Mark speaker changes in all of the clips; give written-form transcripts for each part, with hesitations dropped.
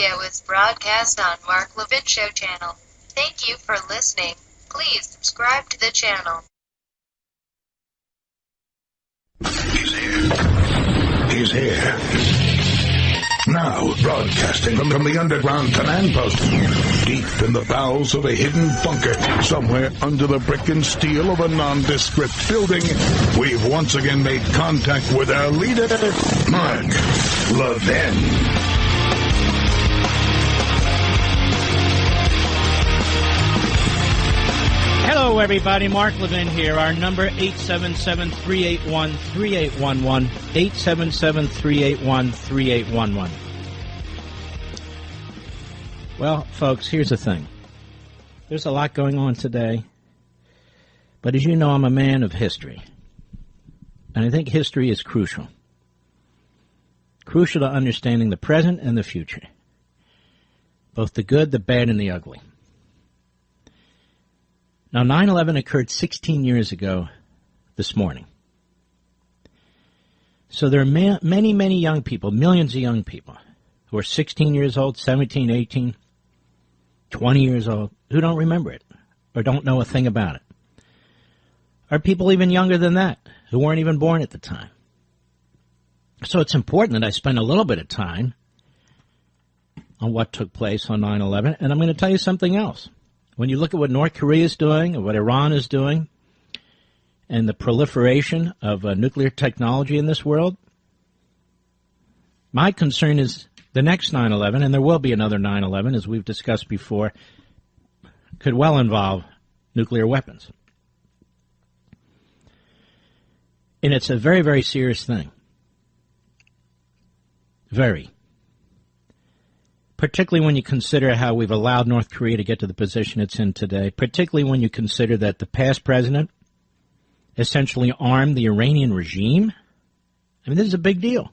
Speaker 1: Radio is broadcast on Mark Levin Show channel. Thank you for listening. Please subscribe to the channel.
Speaker 2: He's here. Now, broadcasting from the underground command post, deep in the bowels of a hidden bunker, somewhere under the brick and steel of a nondescript building, we've once again made contact with our leader, Mark Levin.
Speaker 3: Hello, everybody. Mark Levin here. Our number, 877-381-3811. 877-381-3811. Well, folks, here's the thing. There's a lot going on today. But as you know, I'm a man of history. And I think history is crucial. Crucial to understanding the present and the future. Both the good, the bad, and the ugly. Now, 9/11 occurred 16 years ago this morning. So there are many, many young people, millions of young people, who are 16 years old, 17, 18, 20 years old, who don't remember it or don't know a thing about it. Or people even younger than that, who weren't even born at the time. So it's important that I spend a little bit of time on what took place on 9/11, and I'm going to tell you something else. When you look at what North Korea is doing and what Iran is doing and the proliferation of nuclear technology in this world, my concern is the next 9/11, and there will be another 9/11, as we've discussed before, could well involve nuclear weapons. And it's a very, very serious thing. Very. Particularly when you consider how we've allowed North Korea to get to the position it's in today, particularly when you consider that the past president essentially armed the Iranian regime. I mean, this is a big deal.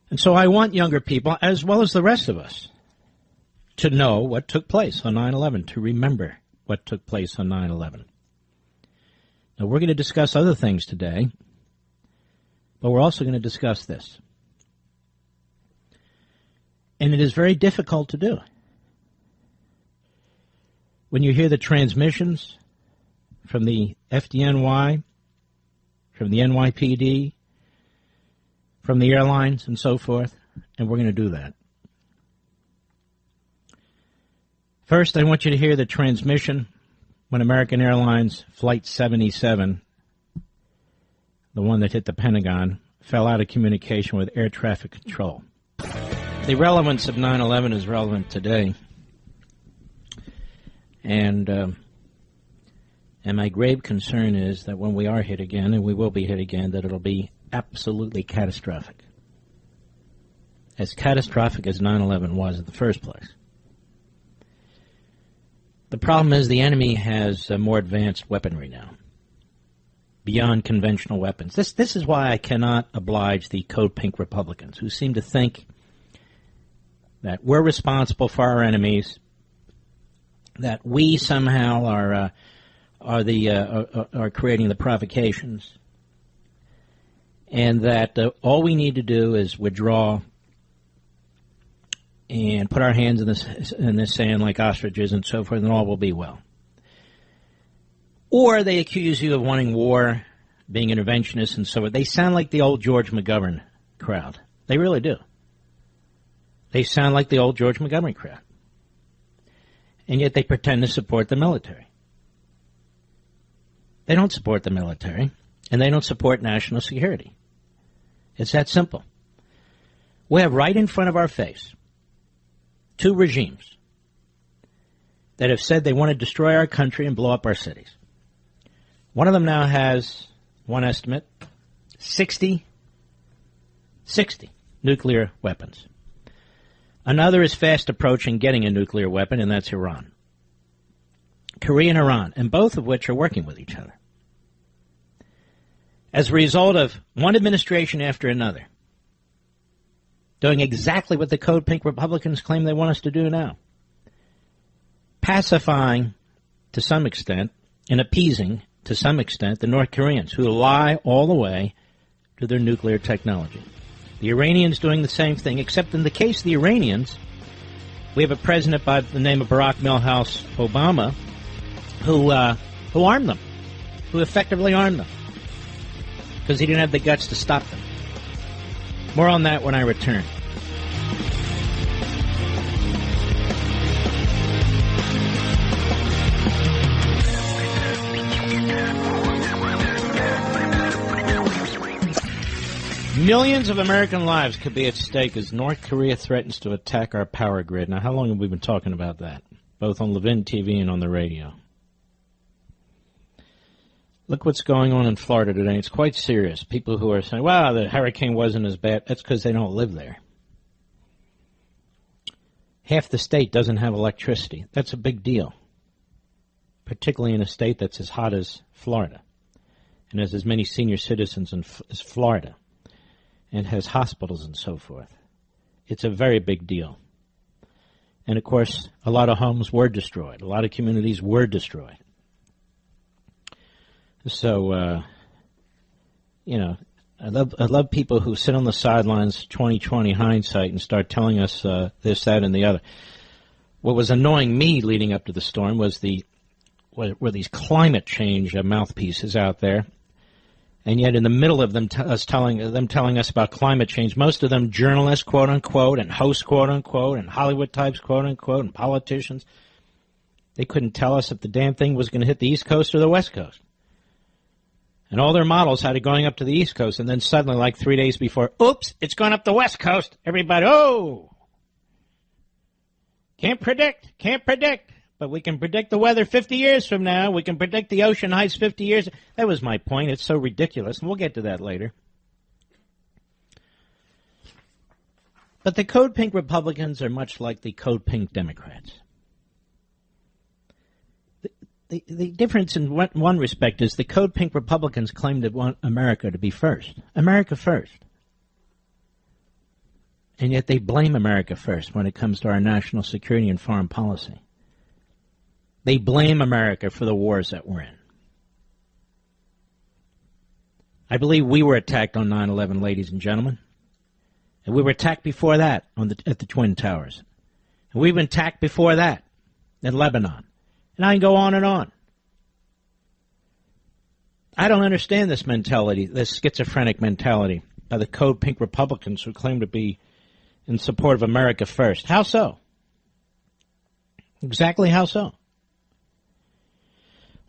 Speaker 3: And so I want younger people, as well as the rest of us, to know what took place on 9/11, to remember what took place on 9/11. Now, we're going to discuss other things today, but we're also going to discuss this. And it is very difficult to do. When you hear the transmissions from the FDNY, from the NYPD, from the airlines and so forth, and we're going to do that. First, I want you to hear the transmission when American Airlines Flight 77, the one that hit the Pentagon, fell out of communication with air traffic control. The relevance of 9/11 is relevant today, and my grave concern is that when we are hit again, and we will be hit again, that it'll be absolutely catastrophic. As catastrophic as 9/11 was in the first place. The problem is the enemy has more advanced weaponry now, beyond conventional weapons. This is why I cannot oblige the Code Pink Republicans, who seem to think that we're responsible for our enemies, that we somehow are creating the provocations, and that all we need to do is withdraw and put our hands in the sand like ostriches and so forth, and all will be well. Or they accuse you of wanting war, being interventionists, and so forth. They sound like the old George McGovern crowd. They really do. They sound like the old George Montgomery crowd. And yet they pretend to support the military. They don't support the military, and they don't support national security. It's that simple. We have right in front of our face two regimes that have said they want to destroy our country and blow up our cities. One of them now has, one estimate, 60 nuclear weapons. Another is fast approaching getting a nuclear weapon, and that's Iran. Korea and Iran, and both of which are working with each other. As a result of one administration after another, doing exactly what the Code Pink Republicans claim they want us to do now. Pacifying, to some extent, and appeasing, to some extent, the North Koreans, who lie all the way to their nuclear technology. The Iranians doing the same thing, except in the case of the Iranians, we have a president by the name of Barack Milhouse Obama who armed them, who effectively armed them, because he didn't have the guts to stop them. More on that when I return. Millions of American lives could be at stake as North Korea threatens to attack our power grid. Now, how long have we been talking about that? Both on Levin TV and on the radio. Look what's going on in Florida today. It's quite serious. People who are saying, wow, the hurricane wasn't as bad. That's because they don't live there. Half the state doesn't have electricity. That's a big deal, particularly in a state that's as hot as Florida and has as many senior citizens as Florida, and has hospitals and so forth. It's a very big deal. And, of course, a lot of homes were destroyed. A lot of communities were destroyed. So, I love people who sit on the sidelines, 20/20 hindsight, and start telling us this, that, and the other. What was annoying me leading up to the storm was were these climate change mouthpieces out there. And yet in the middle of them telling us about climate change, most of them journalists, quote-unquote, and hosts, quote-unquote, and Hollywood types, quote-unquote, and politicians, they couldn't tell us if the damn thing was going to hit the East Coast or the West Coast. And all their models had it going up to the East Coast, and then suddenly, like 3 days before, oops, it's going up the West Coast. Everybody, oh! Can't predict. But we can predict the weather 50 years from now. We can predict the ocean heights 50 years. That was my point. It's so ridiculous, and we'll get to that later. But the Code Pink Republicans are much like the Code Pink Democrats. The difference in one respect is the Code Pink Republicans claim to want America to be first. America first. And yet they blame America first when it comes to our national security and foreign policy. They blame America for the wars that we're in. I believe we were attacked on 9/11, ladies and gentlemen. And we were attacked before that at the Twin Towers. And we've been attacked before that in Lebanon. And I can go on and on. I don't understand this mentality, this schizophrenic mentality by the Code Pink Republicans who claim to be in support of America first. How so? Exactly how so?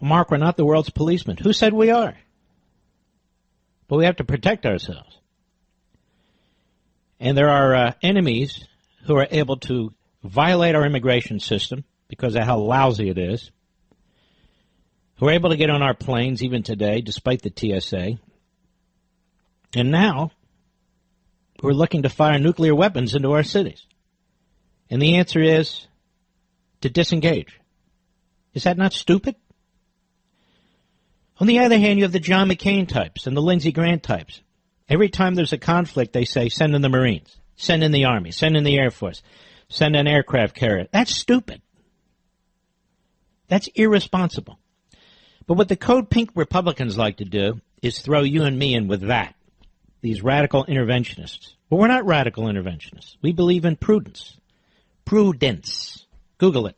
Speaker 3: Well, Mark, we're not the world's policemen. Who said we are? But we have to protect ourselves. And there are enemies who are able to violate our immigration system because of how lousy it is, who are able to get on our planes even today, despite the TSA. And now we're looking to fire nuclear weapons into our cities. And the answer is to disengage. Is that not stupid? On the other hand, you have the John McCain types and the Lindsey Graham types. Every time there's a conflict, they say, send in the Marines, send in the Army, send in the Air Force, send an aircraft carrier. That's stupid. That's irresponsible. But what the Code Pink Republicans like to do is throw you and me in with that, these radical interventionists. But we're not radical interventionists. We believe in prudence. Prudence. Google it.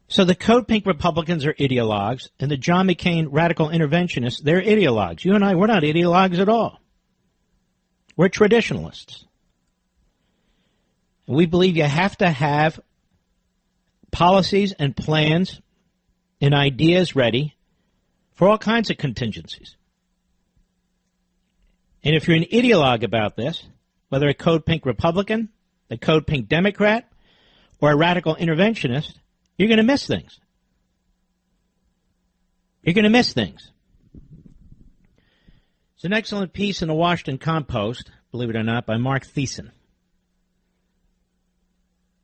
Speaker 3: So the Code Pink Republicans are ideologues, and the John McCain radical interventionists, they're ideologues. You and I, we're not ideologues at all. We're traditionalists. And we believe you have to have policies and plans and ideas ready for all kinds of contingencies. And if you're an ideologue about this, whether a Code Pink Republican, a Code Pink Democrat, or a radical interventionist, you're going to miss things. You're going to miss things. It's an excellent piece in the Washington Compost, believe it or not, by Mark Thiessen.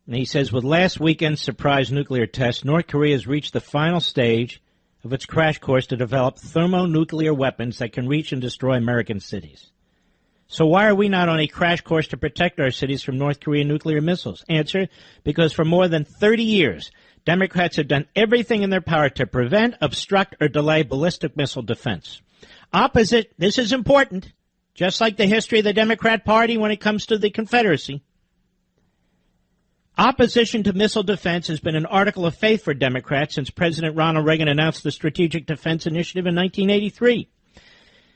Speaker 3: And he says, with last weekend's surprise nuclear test, North Korea has reached the final stage of its crash course to develop thermonuclear weapons that can reach and destroy American cities. So why are we not on a crash course to protect our cities from North Korean nuclear missiles? Answer, because for more than 30 years, Democrats have done everything in their power to prevent, obstruct, or delay ballistic missile defense. This is important, just like the history of the Democrat Party when it comes to the Confederacy. Opposition to missile defense has been an article of faith for Democrats since President Ronald Reagan announced the Strategic Defense Initiative in 1983.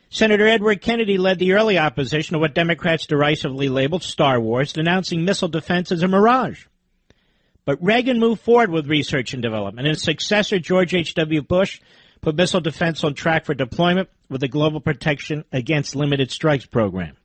Speaker 3: Senator Edward Kennedy led the early opposition to what Democrats derisively labeled Star Wars, denouncing missile defense as a mirage. But Reagan moved forward with research and development, and his successor, George H.W. Bush, put missile defense on track for deployment with the Global Protection Against Limited Strikes program.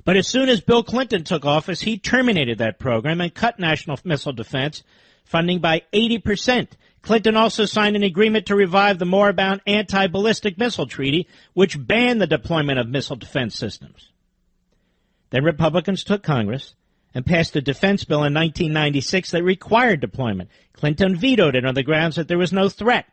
Speaker 3: But as soon as Bill Clinton took office, he terminated that program and cut national missile defense funding by 80%. Clinton also signed an agreement to revive the moribund anti-ballistic missile treaty, which banned the deployment of missile defense systems. Then Republicans took Congress and passed a defense bill in 1996 that required deployment. Clinton vetoed it on the grounds that there was no threat.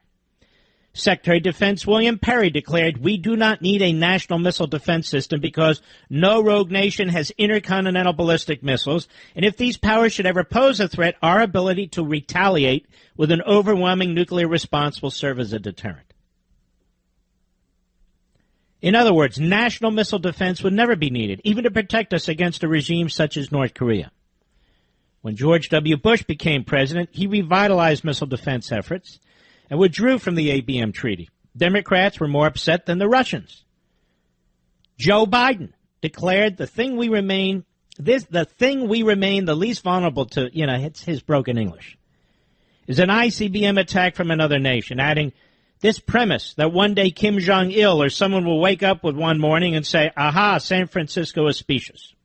Speaker 3: Secretary of Defense William Perry declared, "We do not need a national missile defense system because no rogue nation has intercontinental ballistic missiles, and if these powers should ever pose a threat, our ability to retaliate with an overwhelming nuclear response will serve as a deterrent." In other words, national missile defense would never be needed, even to protect us against a regime such as North Korea. When George W. Bush became president, he revitalized missile defense efforts and withdrew from the ABM treaty. Democrats were more upset than the Russians. Joe Biden declared the thing we remain the least vulnerable to, it's his broken English, is an ICBM attack from another nation, adding, "This premise that one day Kim Jong-il or someone will wake up with one morning and say, aha, San Francisco is specious."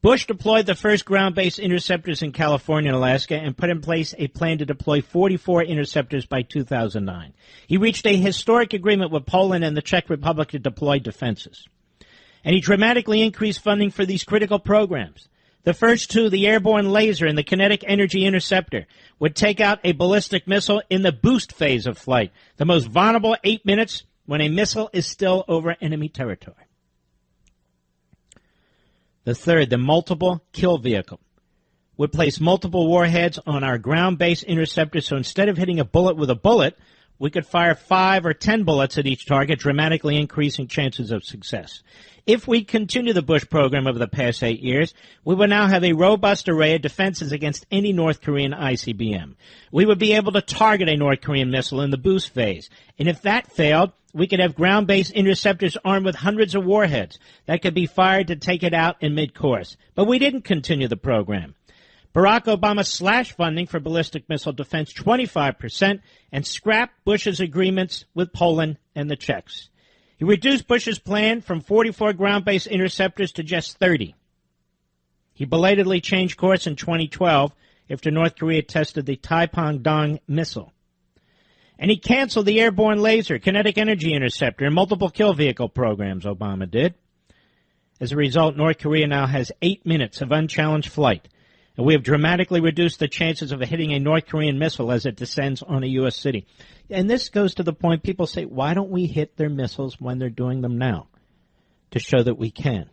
Speaker 3: Bush deployed the first ground-based interceptors in California and Alaska and put in place a plan to deploy 44 interceptors by 2009. He reached a historic agreement with Poland and the Czech Republic to deploy defenses. And he dramatically increased funding for these critical programs. The first two, the airborne laser and the kinetic energy interceptor, would take out a ballistic missile in the boost phase of flight, the most vulnerable 8 minutes when a missile is still over enemy territory. The third, the multiple kill vehicle, would place multiple warheads on our ground-based interceptors, so instead of hitting a bullet with a bullet, we could fire 5 or 10 bullets at each target, dramatically increasing chances of success. If we continue the Bush program over the past 8 years, we will now have a robust array of defenses against any North Korean ICBM. We would be able to target a North Korean missile in the boost phase, and if that failed, we could have ground-based interceptors armed with hundreds of warheads that could be fired to take it out in mid-course. But we didn't continue the program. Barack Obama slashed funding for ballistic missile defense 25% and scrapped Bush's agreements with Poland and the Czechs. He reduced Bush's plan from 44 ground-based interceptors to just 30. He belatedly changed course in 2012 after North Korea tested the Taepong-dong missile. And he canceled the airborne laser, kinetic energy interceptor, and multiple kill vehicle programs, Obama did. As a result, North Korea now has 8 minutes of unchallenged flight, and we have dramatically reduced the chances of hitting a North Korean missile as it descends on a U.S. city. And this goes to the point people say, why don't we hit their missiles when they're doing them now? To show that we can.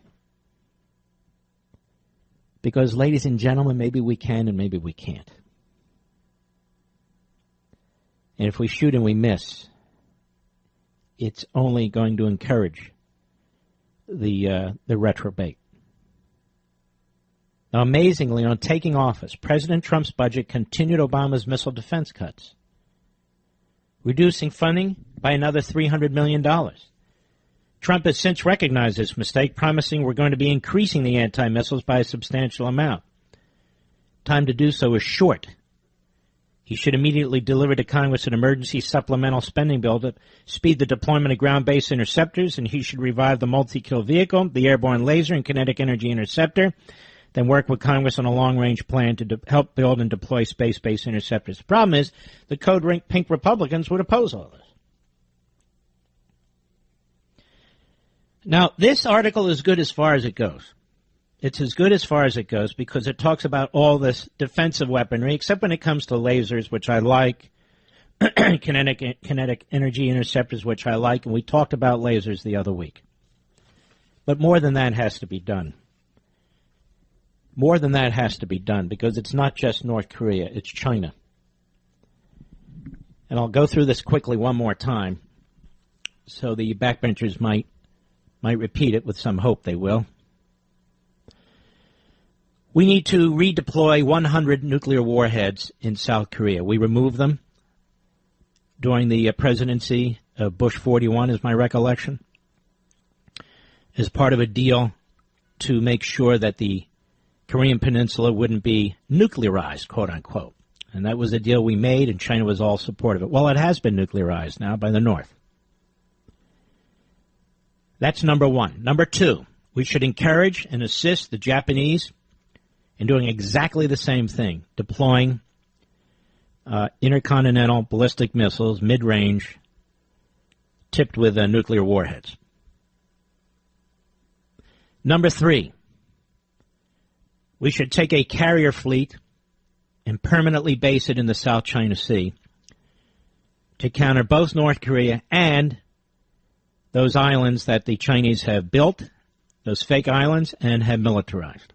Speaker 3: Because, ladies and gentlemen, maybe we can and maybe we can't. And if we shoot and we miss, it's only going to encourage the retrobate. Now, amazingly, on taking office, President Trump's budget continued Obama's missile defense cuts, reducing funding by another $300 million. Trump has since recognized this mistake, promising we're going to be increasing the anti-missiles by a substantial amount. Time to do so is short. He should immediately deliver to Congress an emergency supplemental spending bill to speed the deployment of ground-based interceptors, and he should revive the multi-kill vehicle, the airborne laser, and kinetic energy interceptor, then work with Congress on a long-range plan to help build and deploy space-based interceptors. The problem is the Code Pink Republicans would oppose all this. Now, this article is good as far as it goes. It's as good as far as it goes because it talks about all this defensive weaponry, except when it comes to lasers, which I like, kinetic energy interceptors, which I like, and we talked about lasers the other week. But more than that has to be done. More than that has to be done because it's not just North Korea, it's China. And I'll go through this quickly one more time. so the backbenchers might repeat it with some hope they will. We need to redeploy 100 nuclear warheads in South Korea. We removed them during the presidency of Bush 41, is my recollection, as part of a deal to make sure that the Korean Peninsula wouldn't be nuclearized, quote unquote. And that was a deal we made, and China was all supportive of it. Well, it has been nuclearized now by the North. That's number one. Number two, we should encourage and assist the Japanese in doing exactly the same thing, deploying intercontinental ballistic missiles, mid-range, tipped with nuclear warheads. Number three, we should take a carrier fleet and permanently base it in the South China Sea to counter both North Korea and those islands that the Chinese have built, those fake islands, and have militarized.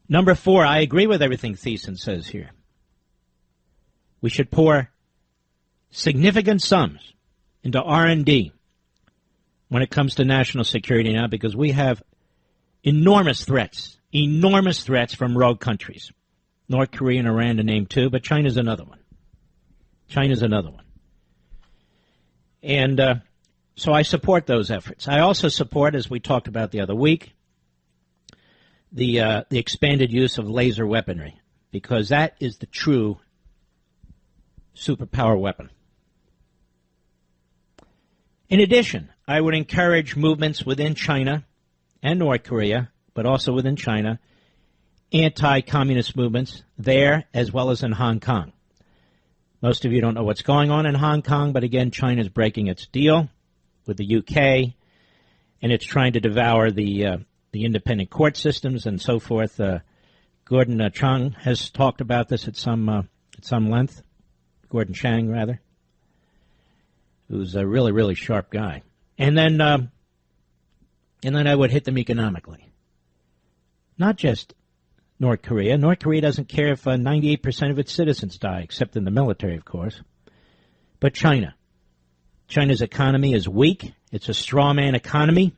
Speaker 3: Number four, I agree with everything Thiessen says here. We should pour significant sums into R&D when it comes to national security now, because we have enormous threats from rogue countries. North Korea and Iran to name two, but China's another one. And so I support those efforts. I also support, as we talked about the other week, the expanded use of laser weaponry, because that is the true superpower weapon. In addition, I would encourage movements within China and North Korea, but also within China, anti-communist movements there as well as in Hong Kong. Most of you don't know what's going on in Hong Kong, but again, China's breaking its deal with the UK, and it's trying to devour the independent court systems and so forth. Gordon Chang has talked about this at some length. Gordon Chang, rather, who's a really, really sharp guy. And then I would hit them economically. Not just North Korea. North Korea doesn't care if 98% of its citizens die, except in the military, of course. But China. China's economy is weak. It's a straw man economy.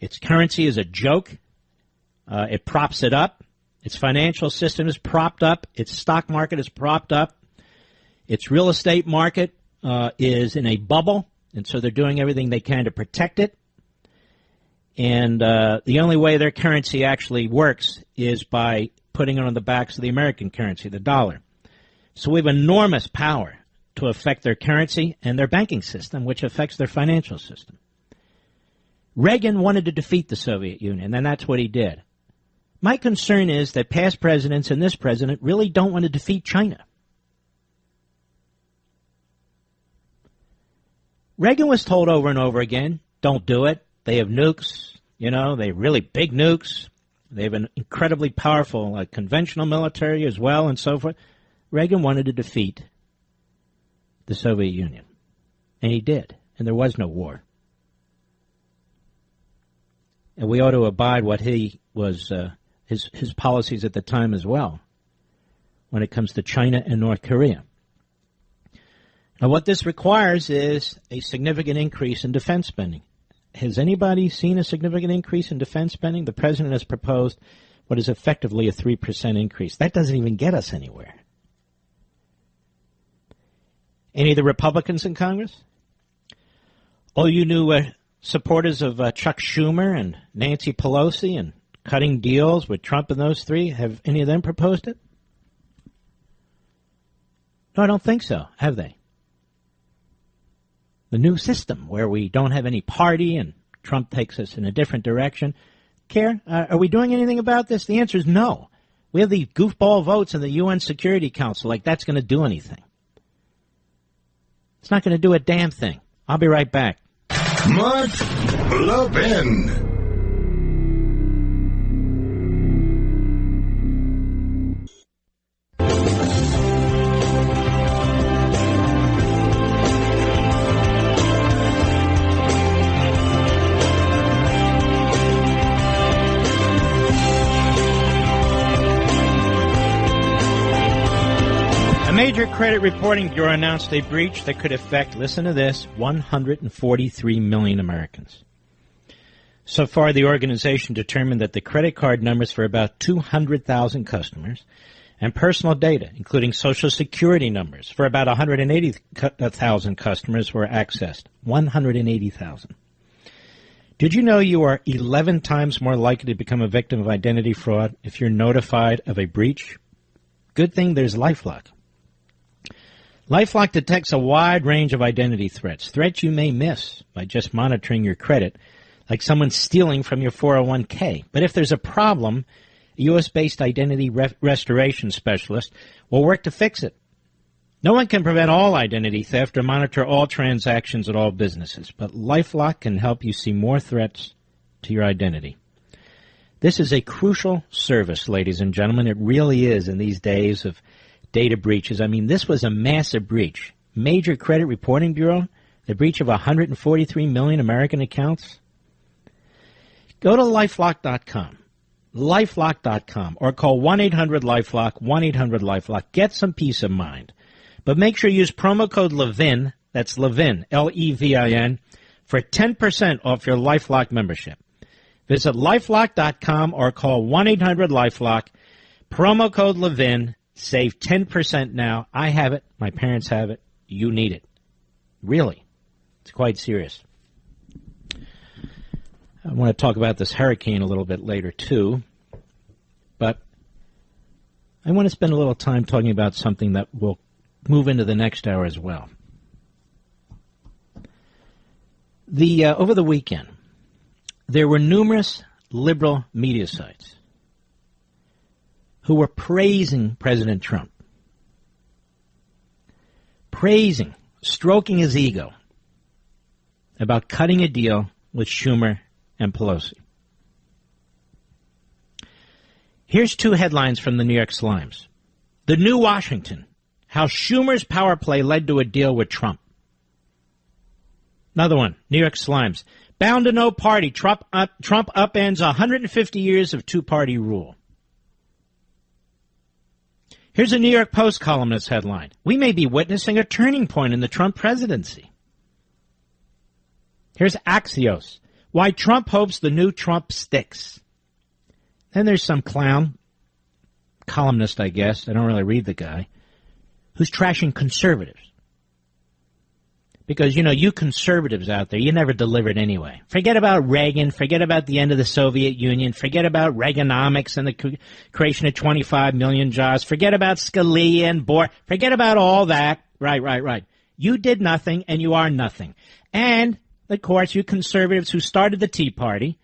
Speaker 3: Its currency is a joke. It props it up. Its financial system is propped up. Its stock market is propped up. Its real estate market is in a bubble, and so they're doing everything they can to protect it. And the only way their currency actually works is by putting it on the backs of the American currency, the dollar. So we have enormous power to affect their currency and their banking system, which affects their financial system. Reagan wanted to defeat the Soviet Union, and that's what he did. My concern is that past presidents and this president really don't want to defeat China. Reagan was told over and over again, don't do it. They have nukes, they have really big nukes. They have an incredibly powerful conventional military as well and so forth. Reagan wanted to defeat the Soviet Union, and he did, and there was no war. And we ought to abide what he was, his policies at the time as well, when it comes to China and North Korea. Now, what this requires is a significant increase in defense spending. Has anybody seen a significant increase in defense spending? The president has proposed what is effectively a 3% increase. That doesn't even get us anywhere. Any of the Republicans in Congress? All you new supporters of Chuck Schumer and Nancy Pelosi and cutting deals with Trump and those three, have any of them proposed it? No, I don't think so. Have they? The new system where we don't have any party and Trump takes us in a different direction. Are we doing anything about this? The answer is no. We have these goofball votes in the UN Security Council, like that's going to do anything. It's not going to do a damn thing. I'll be right back.
Speaker 2: Mark Levin.
Speaker 3: major credit reporting bureau announced a breach that could affect, listen to this, 143 million Americans. So far, the organization determined that the credit card numbers for about 200,000 customers and personal data, including Social Security numbers, for about 180,000 customers were accessed. 180,000. Did you know you are 11 times more likely to become a victim of identity fraud if you're notified of a breach? Good thing there's LifeLock. LifeLock detects a wide range of identity threats you may miss by just monitoring your credit, like someone stealing from your 401k. But if there's a problem, a U.S.-based identity restoration specialist will work to fix it. No one can prevent all identity theft or monitor all transactions at all businesses, but LifeLock can help you see more threats to your identity. This is a crucial service, ladies and gentlemen. It really is in these days of data breaches. I mean, this was a massive breach. Major Credit Reporting Bureau, the breach of 143 million American accounts. Go to LifeLock.com. LifeLock.com, or call 1-800-LifeLock, 1-800-LifeLock. Get some peace of mind. But make sure you use promo code Levin, that's Levin, L-E-V-I-N, for 10% off your LifeLock membership. Visit LifeLock.com or call 1-800-LifeLock, promo code Levin, save 10% now. I have it, my parents have it, you need it. Really, it's quite serious. I want to talk about this hurricane a little bit later, too. But I want to spend a little time talking about something that will move into the next hour as well. Over the weekend, there were numerous liberal media sites who were praising President Trump. Praising, stroking his ego about cutting a deal with Schumer and Pelosi. Here's two headlines from the New York Slimes. The New Washington, how Schumer's power play led to a deal with Trump. Another one, New York Slimes. Bound to no party, Trump upends 150 years of two-party rule. Here's a New York Post columnist headline. We may be witnessing a turning point in the Trump presidency. Here's Axios. Why Trump hopes the new Trump sticks. Then there's some clown, columnist, I guess, I don't really read the guy, who's trashing conservatives. Because, you conservatives out there, you never delivered anyway. Forget about Reagan, forget about the end of the Soviet Union, forget about Reaganomics and the creation of 25 million jobs, forget about Scalia and Bohr, forget about all that. Right. You did nothing, and you are nothing. And of course, you conservatives who started the Tea Party,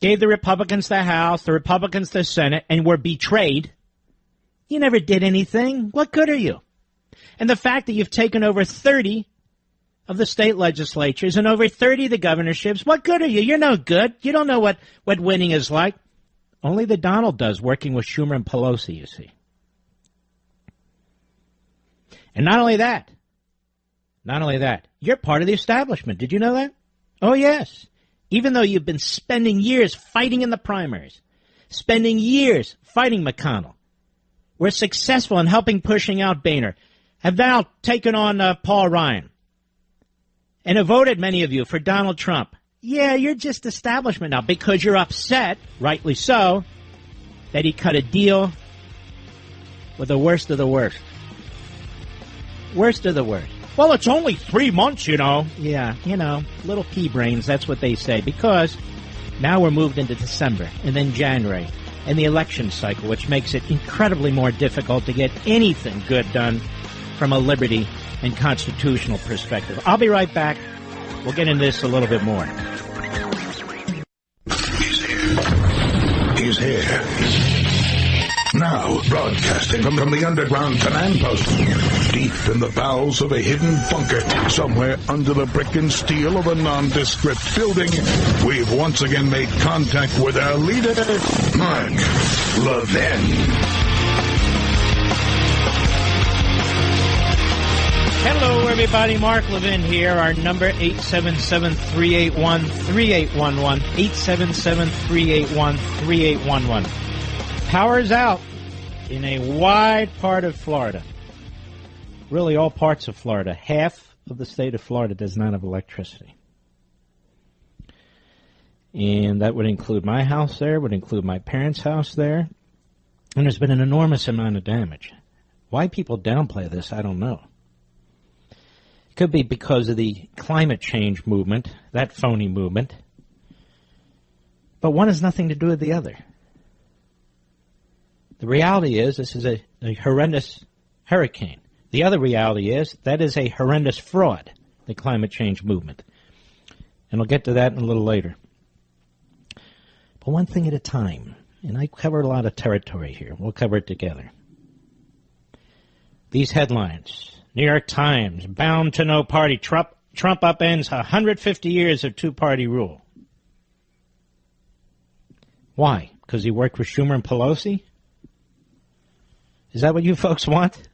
Speaker 3: gave the Republicans the House, the Republicans the Senate, and were betrayed. You never did anything. What good are you? And the fact that you've taken over 30 of the state legislatures and over 30 of the governorships, what good are you? You're no good. You don't know what winning is like. Only the Donald does, working with Schumer and Pelosi, you see. And not only that, you're part of the establishment. Did you know that? Oh, yes. Even though you've been spending years fighting in the primaries, spending years fighting McConnell, were successful in helping pushing out Boehner, have now taken on Paul Ryan, and have voted, many of you, for Donald Trump. Yeah, you're just establishment now because you're upset, rightly so, that he cut a deal with the worst of the worst. Worst of the worst. Well, it's only 3 months, Yeah, little pea brains, that's what they say. Because now we're moved into December and then January and the election cycle, which makes it incredibly more difficult to get anything good done from a liberty and constitutional perspective. I'll be right back. We'll get into this a little bit more.
Speaker 2: He's here. Now, broadcasting from the underground command post, deep in the bowels of a hidden bunker, somewhere under the brick and steel of a nondescript building, we've once again made contact with our leader, Mark Levin.
Speaker 3: Hello, everybody. Mark Levin here. Our number, 877-381-3811. 877-381-3811. Power's out. in a wide part of Florida, really all parts of Florida, half of the state of Florida does not have electricity. And that would include my house there, would include my parents' house there. And there's been an enormous amount of damage. Why people downplay this, I don't know. It could be because of the climate change movement, that phony movement. But one has nothing to do with the other. The reality is this is a horrendous hurricane. The other reality is that is a horrendous fraud, the climate change movement. And I'll get to that in a little later. But one thing at a time. And I cover a lot of territory here. We'll cover it together. These headlines. New York Times, bound to no party. Trump upends 150 years of two-party rule. Why? Because he worked with Schumer and Pelosi? Is that what you folks want?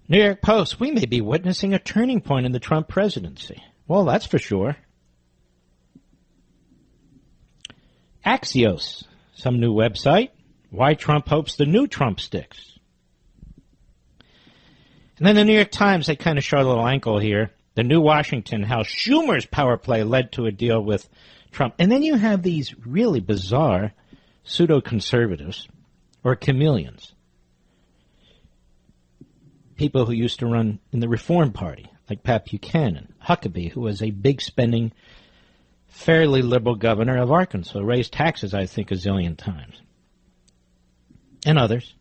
Speaker 3: New York Post, we may be witnessing a turning point in the Trump presidency. Well, that's for sure. Axios, some new website, why Trump hopes the new Trump sticks. And then the New York Times, they kind of show a little ankle here. The New Washington, how Schumer's power play led to a deal with Trump. And then you have these really bizarre pseudo-conservatives or chameleons. People who used to run in the Reform Party, like Pat Buchanan, Huckabee, who was a big spending fairly liberal governor of Arkansas, raised taxes, I think, a zillion times. And others.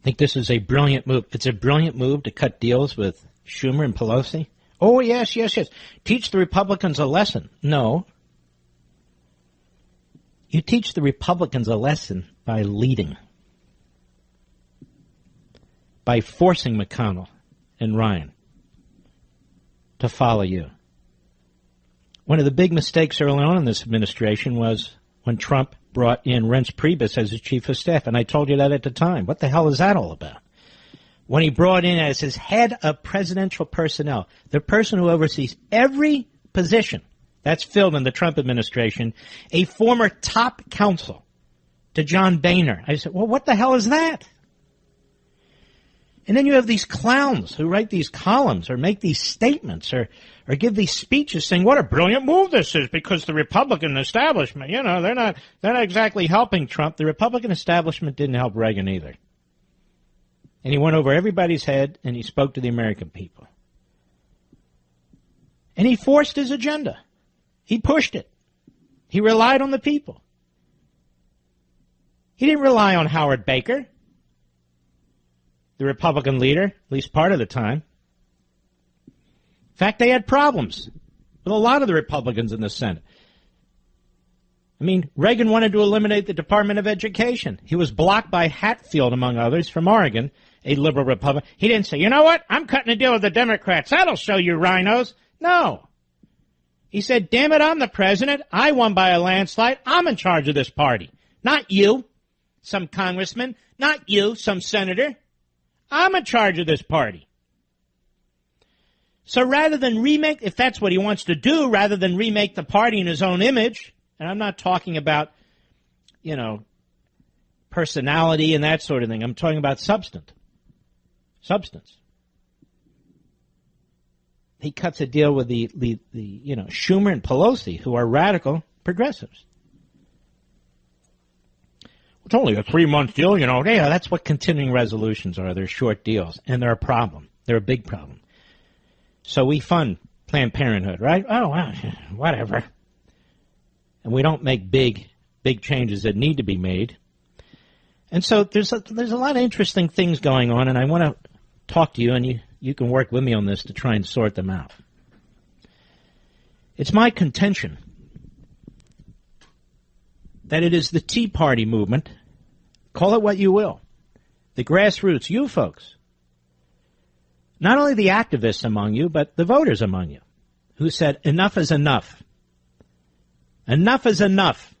Speaker 3: I think this is a brilliant move. It's a brilliant move to cut deals with Schumer and Pelosi. Oh, yes. Teach the Republicans a lesson. No. You teach the Republicans a lesson by leading. By forcing McConnell and Ryan to follow you. One of the big mistakes early on in this administration was when Trump brought in Reince Priebus as his chief of staff, and I told you that at the time. What the hell is that all about? When he brought in as his head of presidential personnel, the person who oversees every position that's filled in the Trump administration, a former top counsel to John Boehner. I said, well, what the hell is that? And then you have these clowns who write these columns or make these statements or give these speeches saying what a brilliant move this is because the Republican establishment, they're not exactly helping Trump. The Republican establishment didn't help Reagan either. And he went over everybody's head and he spoke to the American people. And he forced his agenda. He pushed it. He relied on the people. He didn't rely on Howard Baker, the Republican leader, at least part of the time. In fact, they had problems with a lot of the Republicans in the Senate. I mean, Reagan wanted to eliminate the Department of Education. He was blocked by Hatfield, among others, from Oregon, a liberal Republican. He didn't say, you know what, I'm cutting a deal with the Democrats. That'll show you rhinos. No. He said, damn it, I'm the president. I won by a landslide. I'm in charge of this party. Not you, some congressman. Not you, some senator. I'm in charge of this party. So rather than remake, if that's what he wants to do, rather than remake the party in his own image, and I'm not talking about, personality and that sort of thing. I'm talking about substance. He cuts a deal with the Schumer and Pelosi, who are radical progressives. It's only a 3-month deal, Yeah, that's what continuing resolutions are. They're short deals, and they're a problem. They're a big problem. So we fund Planned Parenthood, right? Oh, well, whatever. And we don't make big changes that need to be made. And so there's a lot of interesting things going on, and I want to talk to you, and you can work with me on this to try and sort them out. It's my contention that it is the Tea Party movement, call it what you will, the grassroots, you folks, not only the activists among you, but the voters among you, who said enough is enough. Enough is enough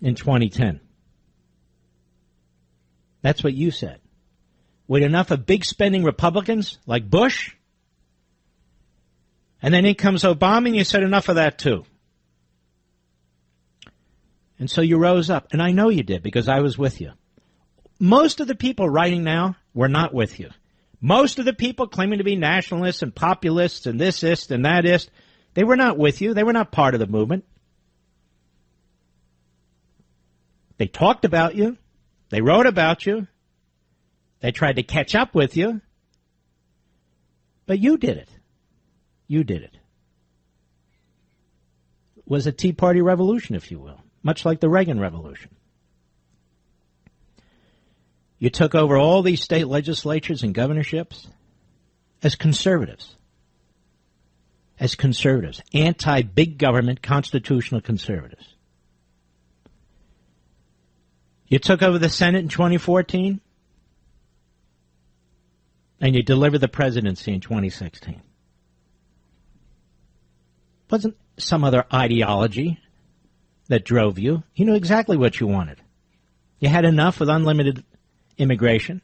Speaker 3: in 2010. That's what you said. With enough of big spending Republicans like Bush, and then in comes Obama and you said enough of that too. And so you rose up. And I know you did because I was with you. Most of the people writing now were not with you. Most of the people claiming to be nationalists and populists and this and that they were not with you. They were not part of the movement. They talked about you. They wrote about you. They tried to catch up with you. But you did it. You did it. It was a Tea Party revolution, if you will, much like the Reagan Revolution. You took over all these state legislatures and governorships as conservatives. As conservatives. Anti-big government constitutional conservatives. You took over the Senate in 2014, and you delivered the presidency in 2016. Wasn't some other ideology that drove you. You knew exactly what you wanted. You had enough with unlimited immigration.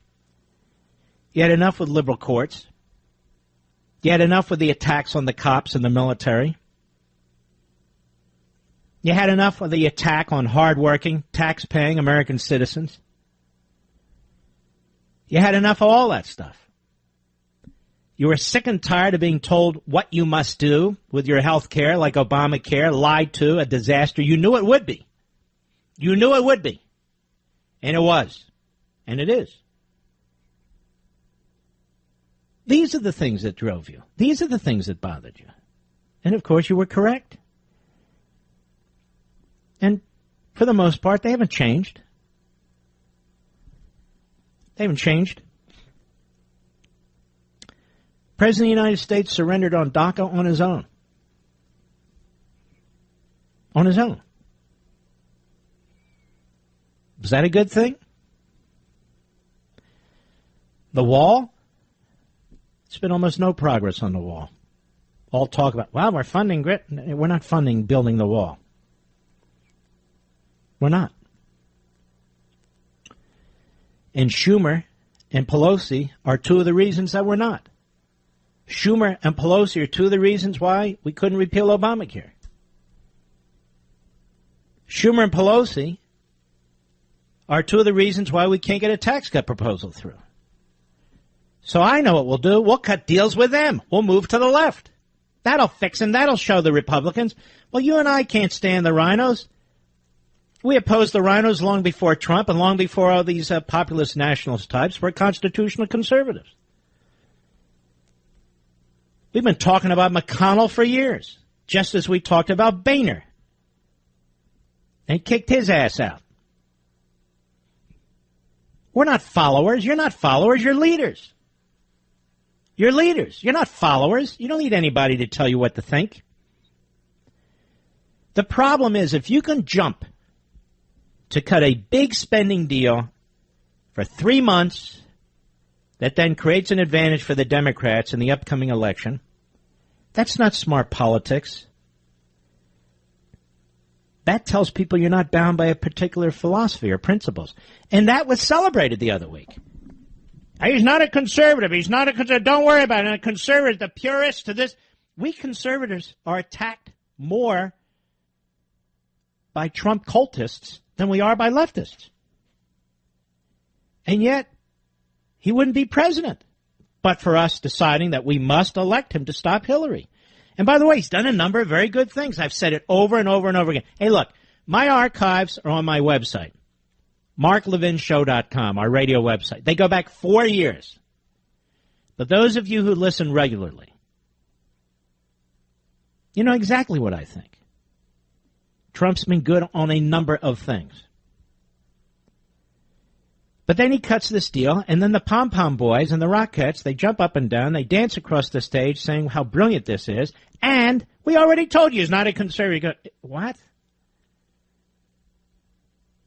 Speaker 3: You had enough with liberal courts. You had enough with the attacks on the cops and the military. You had enough of the attack on hardworking, tax-paying American citizens. You had enough of all that stuff. You were sick and tired of being told what you must do with your health care, like Obamacare, lied to, a disaster. You knew it would be. You knew it would be. And it was. And it is. These are the things that drove you. These are the things that bothered you. And, of course, you were correct. And for the most part, they haven't changed. They haven't changed. President of the United States surrendered on DACA on his own. On his own. Was that a good thing? The wall? It's been almost no progress on the wall. All talk about, well, we're funding grit. We're not funding building the wall. We're not. And Schumer and Pelosi are two of the reasons that we're not. Schumer and Pelosi are two of the reasons why we couldn't repeal Obamacare. Schumer and Pelosi are two of the reasons why we can't get a tax cut proposal through. So I know what we'll do. We'll cut deals with them. We'll move to the left. That'll fix them. That'll show the Republicans. Well, you and I can't stand the rhinos. We opposed the rhinos long before Trump and long before all these populist nationalist types were constitutional conservatives. We've been talking about McConnell for years, just as we talked about Boehner and kicked his ass out. We're not followers. You're not followers. You're leaders. You're leaders. You're not followers. You don't need anybody to tell you what to think. The problem is if you can jump to cut a big spending deal for 3 months that then creates an advantage for the Democrats in the upcoming election, that's not smart politics. That tells people you're not bound by a particular philosophy or principles. And that was celebrated the other week. He's not a conservative. He's not a conservative. Don't worry about it. A conservative, the purist to this. We conservatives are attacked more by Trump cultists than we are by leftists. And yet, he wouldn't be president but for us deciding that we must elect him to stop Hillary. And by the way, he's done a number of very good things. I've said it over and over and over again. Hey, look, my archives are on my website, marklevinshow.com, our radio website. They go back 4 years. But those of you who listen regularly, you know exactly what I think. Trump's been good on a number of things. But then he cuts this deal, and then the pom-pom boys and the Rockettes, they jump up and down, they dance across the stage saying how brilliant this is, and we already told you he's not a conservative. What?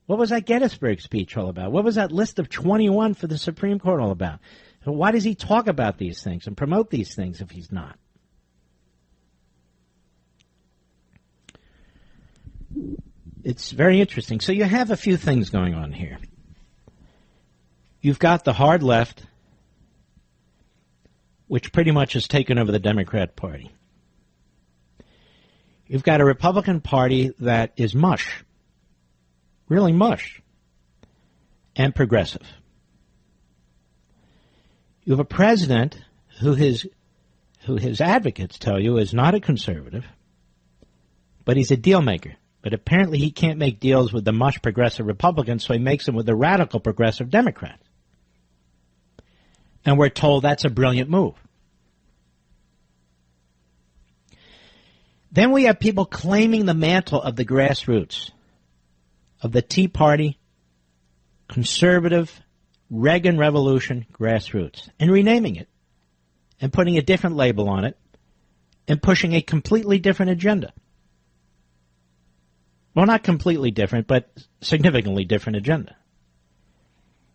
Speaker 3: What was that Gettysburg speech all about? What was that list of 21 for the Supreme Court all about? Why does he talk about these things and promote these things if he's not? It's very interesting. So you have a few things going on here. You've got the hard left, which pretty much has taken over the Democrat Party. You've got a Republican Party that is mush. really mush, and progressive. You have a president who his advocates tell you is not a conservative, but he's a deal maker. But apparently he can't make deals with the mush progressive Republicans, so he makes them with the radical progressive Democrats. And we're told that's a brilliant move. Then we have people claiming the mantle of the grassroots, of the Tea Party, conservative, Reagan Revolution grassroots, and renaming it, and putting a different label on it, and pushing a completely different agenda. Well, not completely different, but significantly different agenda.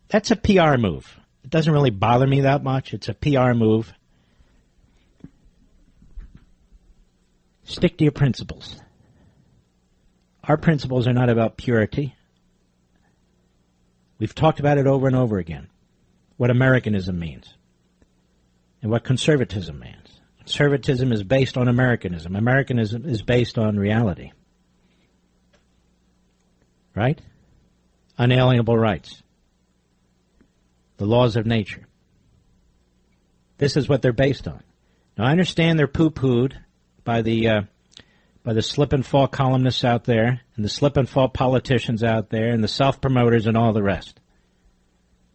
Speaker 3: That's a PR move. It doesn't really bother me that much. It's a PR move. Stick to your principles. Our principles are not about purity. We've talked about it over and over again, what Americanism means and what conservatism means. Conservatism is based on Americanism. Americanism is based on reality. Right? Unalienable rights. The laws of nature. This is what they're based on. Now, I understand they're poo-pooed by the slip and fall columnists out there, and the slip and fall politicians out there, and the self-promoters and all the rest.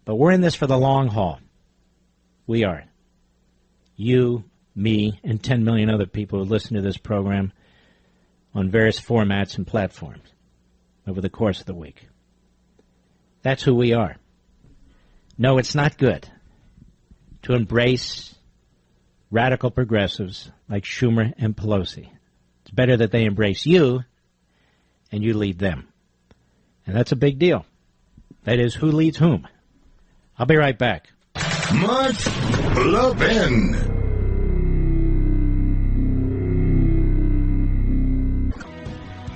Speaker 3: But we're in this for the long haul. We are. You, me, and 10 million other people who listen to this program on various formats and platforms over the course of the week. That's who we are. No, it's not good to embrace radical progressives like Schumer and Pelosi. It's better that they embrace you and you lead them. And that's a big deal. That is, who leads whom. I'll be right back.
Speaker 2: Mark Levin.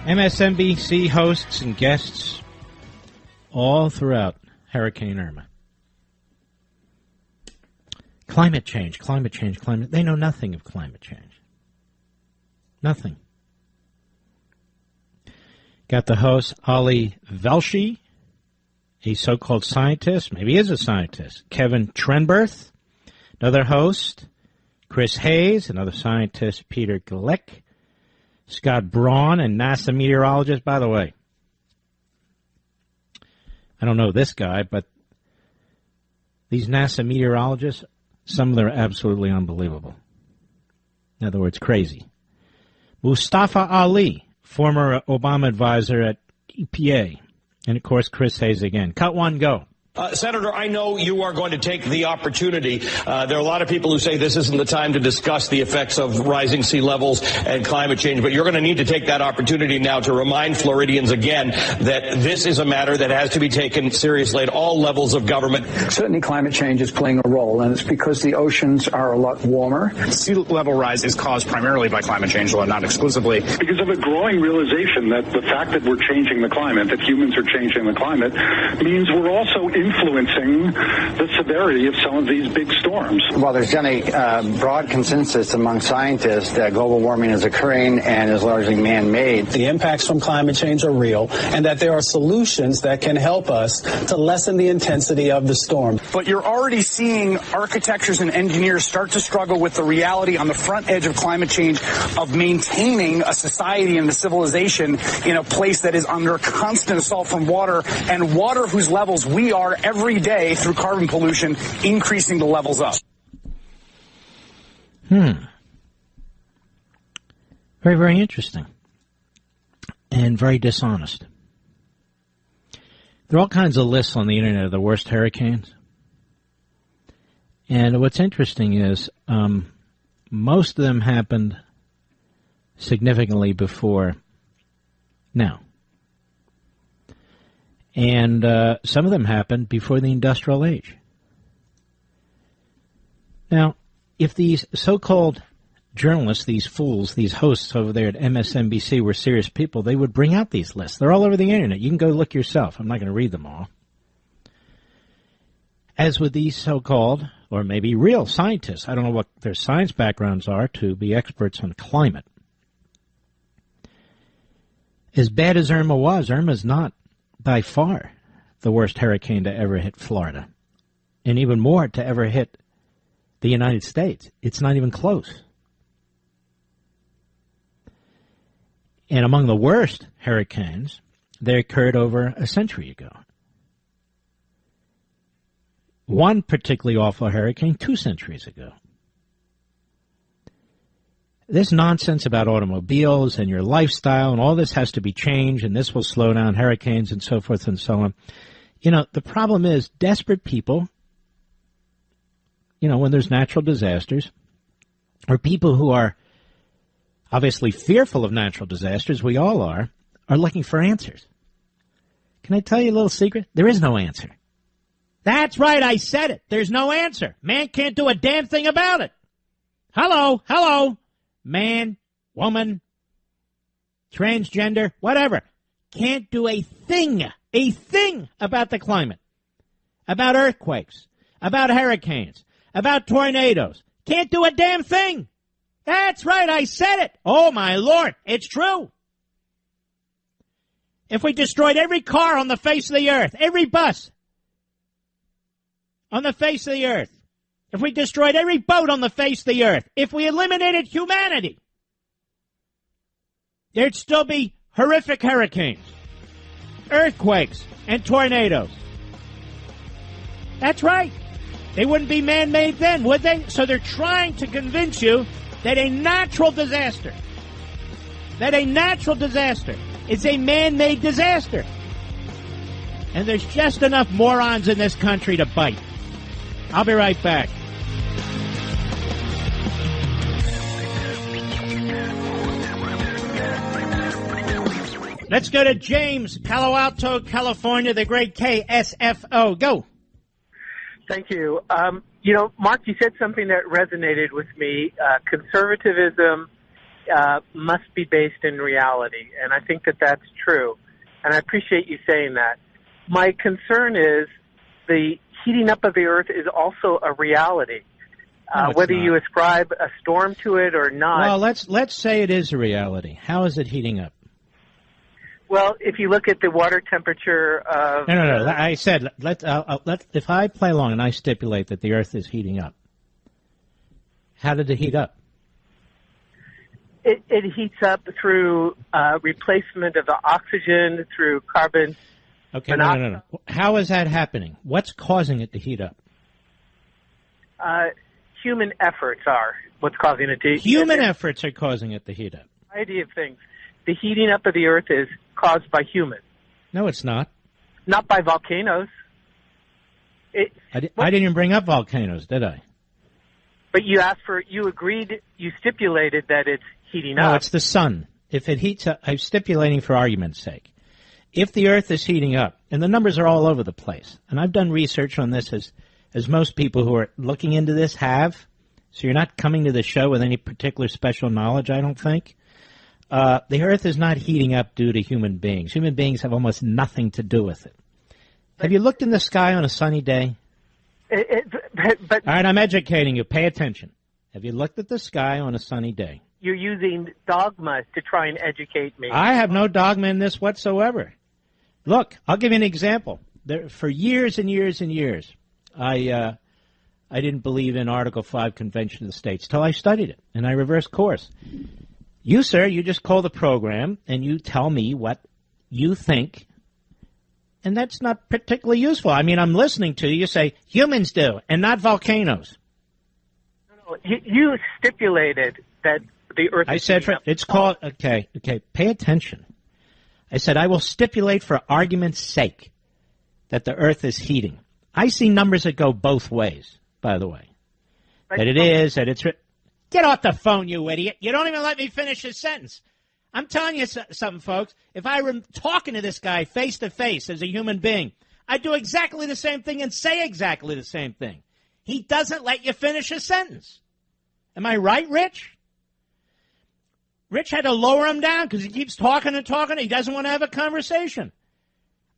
Speaker 3: MSNBC hosts and guests all throughout Hurricane Irma. Climate change. They know nothing of climate change. Nothing. Got the host, Ali Velshi, a so-called scientist. Maybe he is a scientist. Kevin Trenberth, another host. Chris Hayes, another scientist. Peter Gleick. Scott Braun, and NASA meteorologist. By the way, I don't know this guy, but these NASA meteorologists, some of them are absolutely unbelievable. In other words, crazy. Mustafa Ali, former Obama advisor at EPA. And, of course, Chris Hayes again. Cut one, go.
Speaker 4: Senator, I know you are going to take the opportunity. There are a lot of people who say this isn't the time to discuss the effects of rising sea levels and climate change, but you're going to need to take that opportunity now to remind Floridians again that this is a matter that has to be taken seriously at all levels of government.
Speaker 5: Certainly climate change is playing a role, and it's because the oceans are a lot warmer.
Speaker 6: Sea level rise is caused primarily by climate change, although not exclusively.
Speaker 7: Because of a growing realization that the fact that we're changing the climate, that humans are changing the climate, means we're also influencing the severity of some of these big storms.
Speaker 8: Well, there's been a broad consensus among scientists that global warming is occurring and is largely man-made.
Speaker 9: The impacts from climate change are real, and that there are solutions that can help us to lessen the intensity of the storm.
Speaker 6: But you're already seeing architects and engineers start to struggle with the reality on the front edge of climate change of maintaining a society and a civilization in a place that is under constant assault from water, and water whose levels we are every day through carbon pollution increasing the levels up.
Speaker 3: Very, very interesting. And very dishonest. There are all kinds of lists on the internet of the worst hurricanes. And what's interesting is most of them happened significantly before now. And some of them happened before the industrial age. Now, if these so-called journalists, these fools, these hosts over there at MSNBC were serious people, they would bring out these lists. They're all over the internet. You can go look yourself. I'm not going to read them all. As with these so-called, or maybe real scientists, I don't know what their science backgrounds are to be experts on climate. As bad as Irma was, Irma's not by far the worst hurricane to ever hit Florida, and even more to ever hit the United States. It's not even close. And among the worst hurricanes, they occurred over a century ago. One particularly awful hurricane 2 centuries ago. This nonsense about automobiles and your lifestyle and all this has to be changed and this will slow down hurricanes and so forth and so on. You know, the problem is desperate people, you know, when there's natural disasters, or people who are obviously fearful of natural disasters, we all are looking for answers. Can I tell you a little secret? There is no answer. That's right, I said it. There's no answer. Man can't do a damn thing about it. Hello. Man, woman, transgender, whatever. Can't do a thing about the climate, about earthquakes, about hurricanes, about tornadoes. Can't do a damn thing. That's right, I said it. Oh, my Lord, it's true. If we destroyed every car on the face of the earth, every bus on the face of the earth, if we destroyed every boat on the face of the earth, if we eliminated humanity, there'd still be horrific hurricanes, earthquakes, and tornadoes. That's right. They wouldn't be man-made then, would they? So they're trying to convince you that a natural disaster is a man-made disaster. And there's just enough morons in this country to bite. I'll be right back. Let's go to James, Palo Alto, California, the great KSFO. Go.
Speaker 10: Thank you. You know, Mark, you said something that resonated with me. Conservatism must be based in reality, and I think that that's true. And I appreciate you saying that. My concern is the heating up of the earth is also a reality. Whether you ascribe a storm to it or not.
Speaker 3: Well, let's say it is a reality. How is it heating up?
Speaker 10: Well, if you look at the water temperature of...
Speaker 3: No. I said, if I play along and I stipulate that the Earth is heating up, how did it heat up?
Speaker 10: It heats up through replacement of the oxygen, through carbon...
Speaker 3: Okay, no. How is that happening? What's causing it to heat up?
Speaker 10: Human efforts are what's causing it to heat up.
Speaker 3: Human efforts are causing it to heat up.
Speaker 10: A variety of things. The heating up of the earth is caused by humans.
Speaker 3: No, it's not.
Speaker 10: Not by volcanoes.
Speaker 3: I didn't even bring up volcanoes, did I?
Speaker 10: But you stipulated that it's heating up.
Speaker 3: No, it's the sun. If it heats up, I'm stipulating for argument's sake. If the earth is heating up, and the numbers are all over the place, and I've done research on this as most people who are looking into this have, so you're not coming to the show with any particular special knowledge, I don't think. The earth is not heating up due to human beings. Human beings have almost nothing to do with it. Have you looked in the sky on a sunny day?
Speaker 10: But
Speaker 3: all right, I'm educating you. Pay attention. Have you looked at the sky on a sunny day?
Speaker 10: You're using dogma to try and educate me.
Speaker 3: I have no dogma in this whatsoever. Look, I'll give you an example. For years and years and years, I didn't believe in Article 5 Convention of the States till I studied it, and I reversed course. You, sir, you just call the program, and you tell me what you think, and that's not particularly useful. I mean, I'm listening to you. You say, humans do, and not volcanoes.
Speaker 10: No, you stipulated that the earth
Speaker 3: I said, it's called, okay, pay attention. I said, I will stipulate for argument's sake that the earth is heating. I see numbers that go both ways, by the way. That it is, that it's... Get off the phone, you idiot. You don't even let me finish his sentence. I'm telling you something, folks. If I were talking to this guy face to face as a human being, I'd do exactly the same thing and say exactly the same thing. He doesn't let you finish a sentence. Am I right, Rich? Rich had to lower him down because he keeps talking and talking. He doesn't want to have a conversation.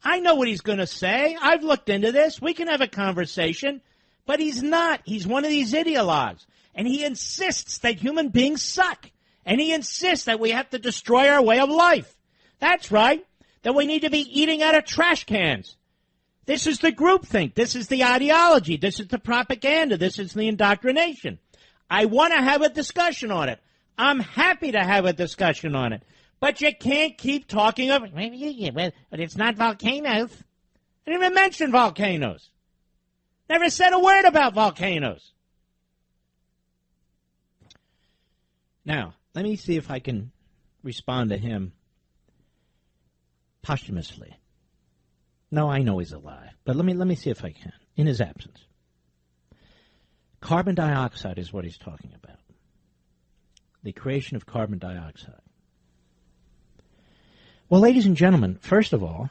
Speaker 3: I know what he's going to say. I've looked into this. We can have a conversation. But he's not. He's one of these ideologues. And he insists that human beings suck. And he insists that we have to destroy our way of life. That's right. that we need to be eating out of trash cans. This is the groupthink. This is the ideology. This is the propaganda. This is the indoctrination. I want to have a discussion on it. I'm happy to have a discussion on it. But you can't keep talking of, but it's not volcanoes. I didn't even mention volcanoes. Never said a word about volcanoes. Now, let me see if I can respond to him posthumously. No, I know he's alive, but let me see if I can, in his absence. Carbon dioxide is what he's talking about. The creation of carbon dioxide. Well, ladies and gentlemen, first of all,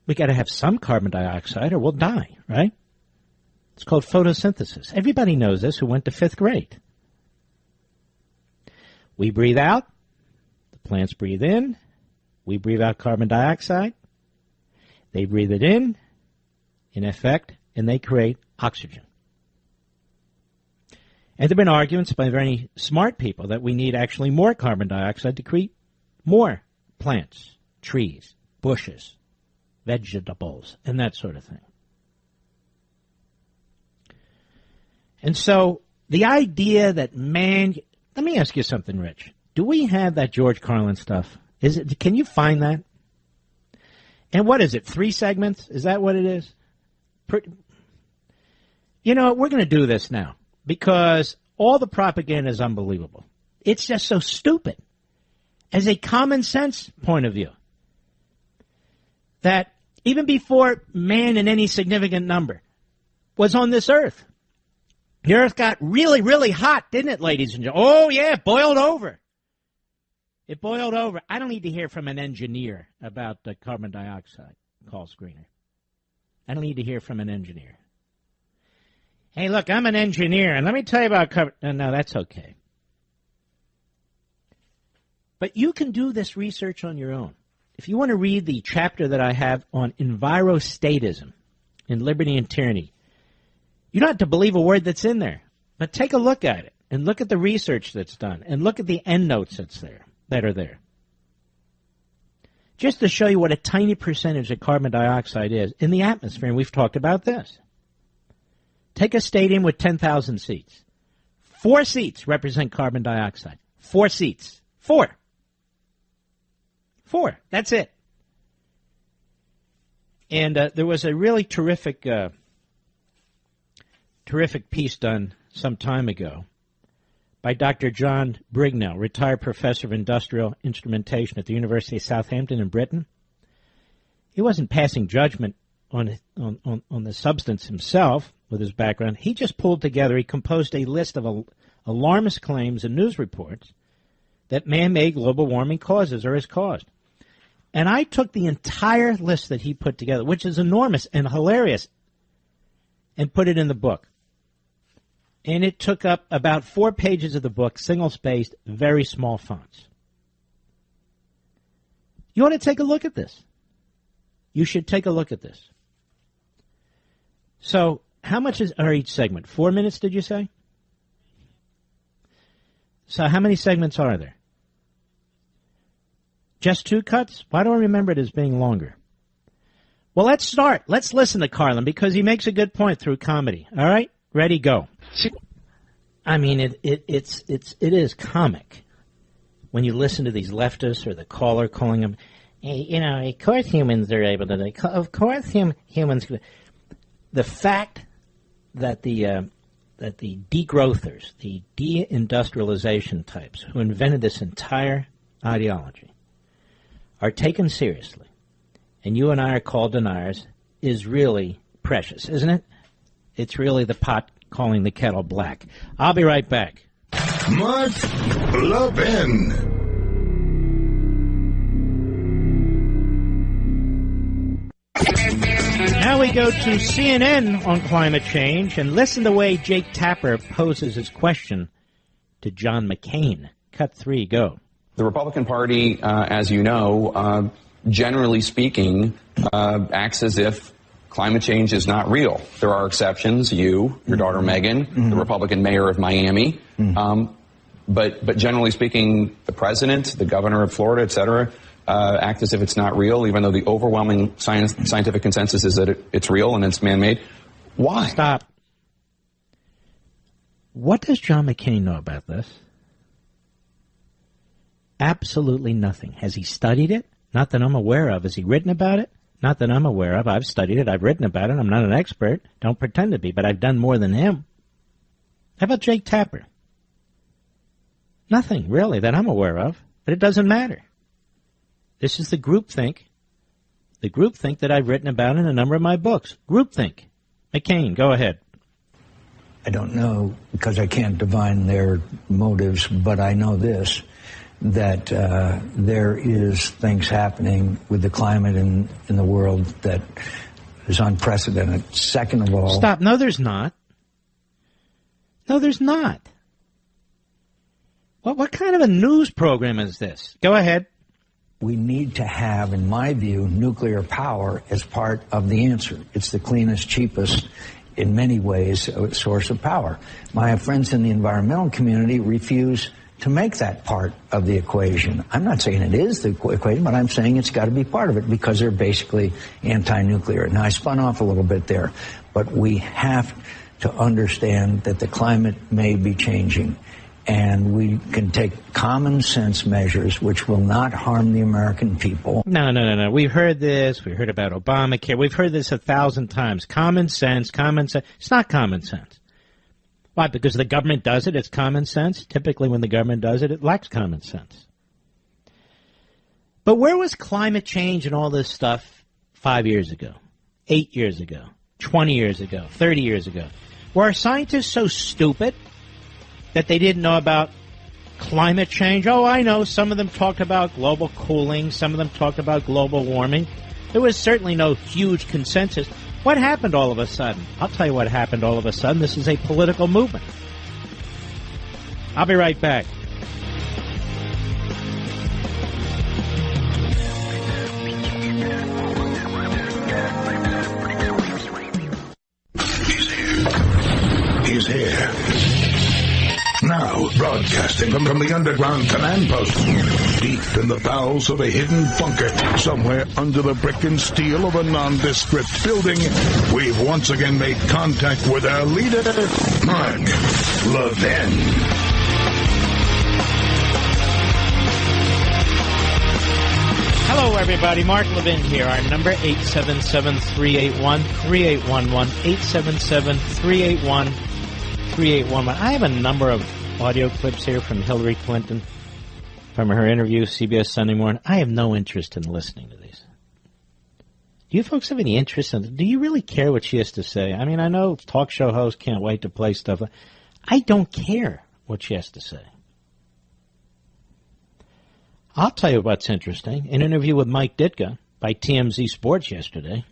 Speaker 3: we got to have some carbon dioxide or we'll die, right? It's called photosynthesis. Everybody knows this who went to 5th grade. We breathe out, the plants breathe in, we breathe out carbon dioxide, they breathe it in effect, and they create oxygen. And there have been arguments by very smart people that we need actually more carbon dioxide to create more plants, trees, bushes, vegetables, and that sort of thing. And so the idea that man... Let me ask you something, Rich. Do we have that George Carlin stuff? Can you find that? And what is it, 3 segments? Is that what it is? You know, we're going to do this now because all the propaganda is unbelievable. It's just so stupid. As a common sense point of view, that even before man in any significant number was on this earth, the earth got really, really hot, didn't it, ladies and gentlemen? Oh, yeah, it boiled over. It boiled over. I don't need to hear from an engineer about the carbon dioxide call screener. I don't need to hear from an engineer. Hey, look, I'm an engineer, and let me tell you about carbon... No, that's okay. But you can do this research on your own. If you want to read the chapter that I have on envirostatism in Liberty and Tyranny, you don't have to believe a word that's in there, but take a look at it and look at the research that's done and look at the endnotes that are there. Just to show you what a tiny percentage of carbon dioxide is in the atmosphere, and we've talked about this. Take a stadium with 10,000 seats. 4 seats represent carbon dioxide. 4 seats. 4. That's it. And there was a really terrific piece done some time ago by Dr. John Brignell, retired professor of industrial instrumentation at the University of Southampton in Britain. He wasn't passing judgment on the substance himself with his background. He just pulled together, he composed a list of alarmist claims and news reports that man-made global warming causes or has caused. And I took the entire list that he put together, which is enormous and hilarious, and put it in the book. And it took up about 4 pages of the book, single-spaced, very small fonts. You want to take a look at this? You should take a look at this. So, how much are each segment? 4 minutes, did you say? So, how many segments are there? Just 2 cuts? Why do I remember it as being longer? Well, let's start. Let's listen to Carlin because he makes a good point through comedy. All right? Ready, go. I mean, it is comic when you listen to these leftists or the caller calling them, hey, you know, of course humans are able to, of course humans. The fact that the degrowthers, the deindustrialization types who invented this entire ideology are taken seriously, and you and I are called deniers, is really precious, isn't it? It's really the pot calling the kettle black. I'll be right back.
Speaker 2: Mark Levin.
Speaker 3: Now we go to CNN on climate change and listen to the way Jake Tapper poses his question to John McCain. Cut 3, go.
Speaker 11: The Republican Party, as you know, generally speaking, acts as if climate change is not real. There are exceptions, your daughter Megan, the Republican mayor of Miami. But generally speaking, the president, the governor of Florida, et cetera, act as if it's not real, even though the overwhelming scientific consensus is that it's real and it's man-made. Why?
Speaker 3: Stop. What does John McCain know about this? Absolutely nothing. Has he studied it? Not that I'm aware of. Has he written about it? Not that I'm aware of. I've studied it. I've written about it. I'm not an expert. Don't pretend to be, but I've done more than him. How about Jake Tapper? Nothing, really, that I'm aware of, but it doesn't matter. This is the groupthink. The groupthink that I've written about in a number of my books. Groupthink. McCain, go ahead.
Speaker 12: I don't know, because I can't divine their motives, but I know this, that there is things happening with the climate in the world that is unprecedented. Second of all...
Speaker 3: Stop. No, there's not. No, there's not. What kind of a news program is this? Go ahead.
Speaker 12: We need to have, in my view, nuclear power as part of the answer. It's the cleanest, cheapest, in many ways, source of power. My friends in the environmental community refuse to make that part of the equation. I'm not saying it is the equation, but I'm saying it's got to be part of it because they're basically anti-nuclear. Now, I spun off a little bit there, but we have to understand that the climate may be changing, and we can take common sense measures which will not harm the American people.
Speaker 3: No. We've heard this. We heard about Obamacare. We've heard this 1,000 times. Common sense. It's not common sense. Why? Because the government does it, it's common sense. Typically when the government does it, it lacks common sense. But where was climate change and all this stuff 5 years ago, 8 years ago, 20 years ago, 30 years ago? Were our scientists so stupid that they didn't know about climate change? Oh, I know. Some of them talked about global cooling. Some of them talked about global warming. There was certainly no huge consensus. What happened all of a sudden? I'll tell you what happened all of a sudden. This is a political movement. I'll be right back.
Speaker 2: He's here. Now, broadcasting from the underground command post, deep in the bowels of a hidden bunker, somewhere under the brick and steel of a nondescript building, we've once again made contact with our leader, Mark Levin.
Speaker 3: Hello, everybody. Mark Levin here. Our number, 877-381-3811, 877-381-3811. I have a number of audio clips here from Hillary Clinton, from her interview, CBS Sunday Morning. I have no interest in listening to these. Do you folks have any interest in it? Do you really care what she has to say? I mean, I know talk show hosts can't wait to play stuff. I don't care what she has to say. I'll tell you what's interesting. An interview with Mike Ditka by TMZ Sports yesterday.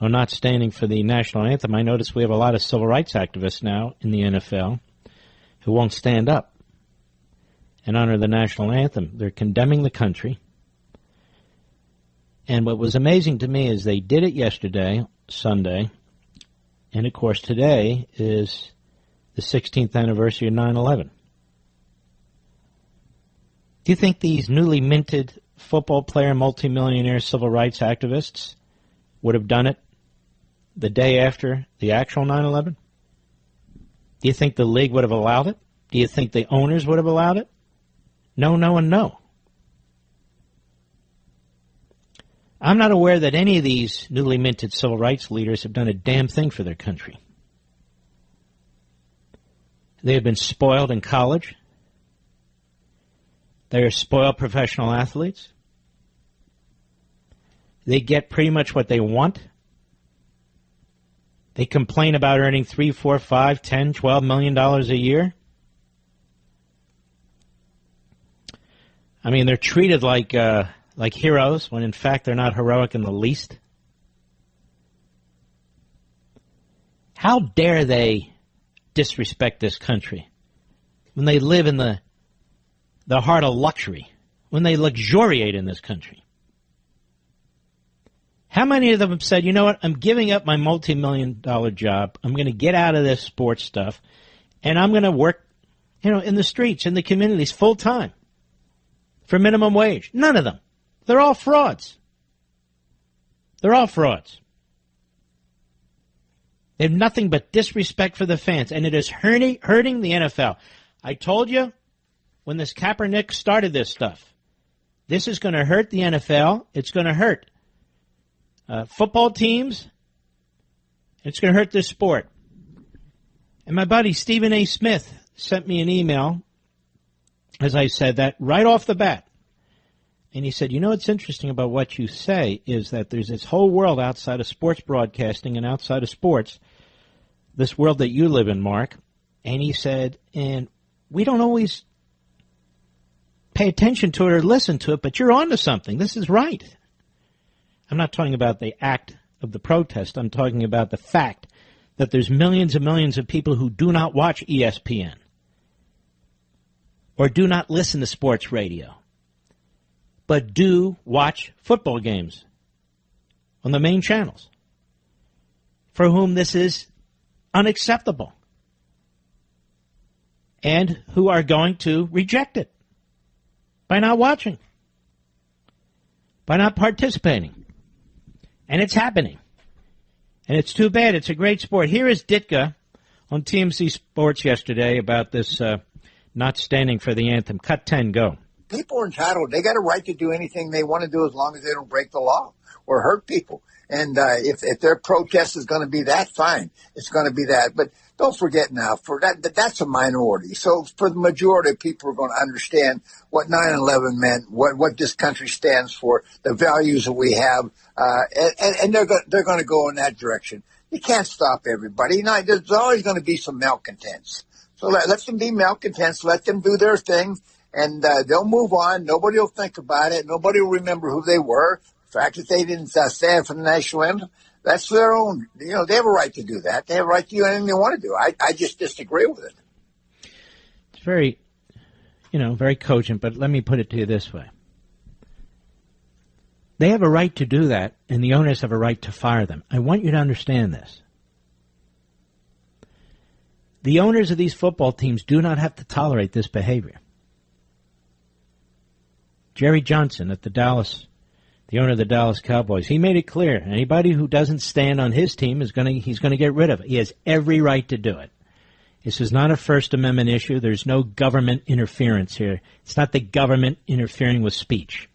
Speaker 3: On not standing for the national anthem, I notice we have a lot of civil rights activists now in the NFL who won't stand up and honor the national anthem. They're condemning the country. And what was amazing to me is they did it yesterday, Sunday, and of course today is the 16th anniversary of 9/11. Do you think these newly minted football player, multimillionaire civil rights activists would have done it the day after the actual 9/11? Do you think the league would have allowed it? Do you think the owners would have allowed it? No, and no. I'm not aware that any of these newly minted civil rights leaders have done a damn thing for their country. They have been spoiled in college. They are spoiled professional athletes. They get pretty much what they want. They complain about earning $3, $4, $5, $10, $12 million a year. I mean, they're treated like heroes when in fact they're not heroic in the least. How dare they disrespect this country when they live in the heart of luxury, when they luxuriate in this country? How many of them have said, you know what, I'm giving up my multi-million-dollar job, I'm going to get out of this sports stuff, and I'm going to work, in the streets, in the communities, full-time. for minimum wage. None of them. They're all frauds. They're all frauds. They have nothing but disrespect for the fans, and it is hurting the NFL. I told you when this Kaepernick started this stuff, this is going to hurt the NFL. It's going to hurt football teams. It's going to hurt this sport. And my buddy Stephen A. Smith sent me an email, as I said that, right off the bat. And he said, you know what's interesting about what you say is that there's this whole world outside of sports broadcasting and outside of sports, this world that you live in, Mark. And he said, and we don't always pay attention to it or listen to it, but you're onto something. This is right. I'm not talking about the act of the protest. I'm talking about the fact that there's millions and millions of people who do not watch ESPN or do not listen to sports radio, but do watch football games on the main channels, for whom this is unacceptable, and who are going to reject it by not watching, by not participating. And it's happening. And it's too bad. It's a great sport. Here is Ditka on TMZ Sports yesterday about this not standing for the anthem. Cut 10, go.
Speaker 13: People are entitled. They got a right to do anything they want to do as long as they don't break the law or hurt people. And if their protest is going to be that, fine. It's going to be that. But don't forget now, for that's a minority. So for the majority of people are going to understand what 9/11 meant, what this country stands for, the values that we have, and they're going to go in that direction. You can't stop everybody. You know, there's always going to be some malcontents. So let them be malcontents. Let them do their thing, and they'll move on. Nobody will think about it. Nobody will remember who they were. The fact that they didn't stand for the national anthem, that's their own. You know, they have a right to do that. They have a right to do anything they want to do. I just disagree with it.
Speaker 3: It's very, very cogent, but let me put it to you this way. They have a right to do that, and the owners have a right to fire them. I want you to understand this. The owners of these football teams do not have to tolerate this behavior. Jerry Johnson at the owner of the Dallas Cowboys, he made it clear. Anybody who doesn't stand on his team he's going to get rid of it. He has every right to do it. This is not a First Amendment issue. There's no government interference here. It's not the government interfering with speech.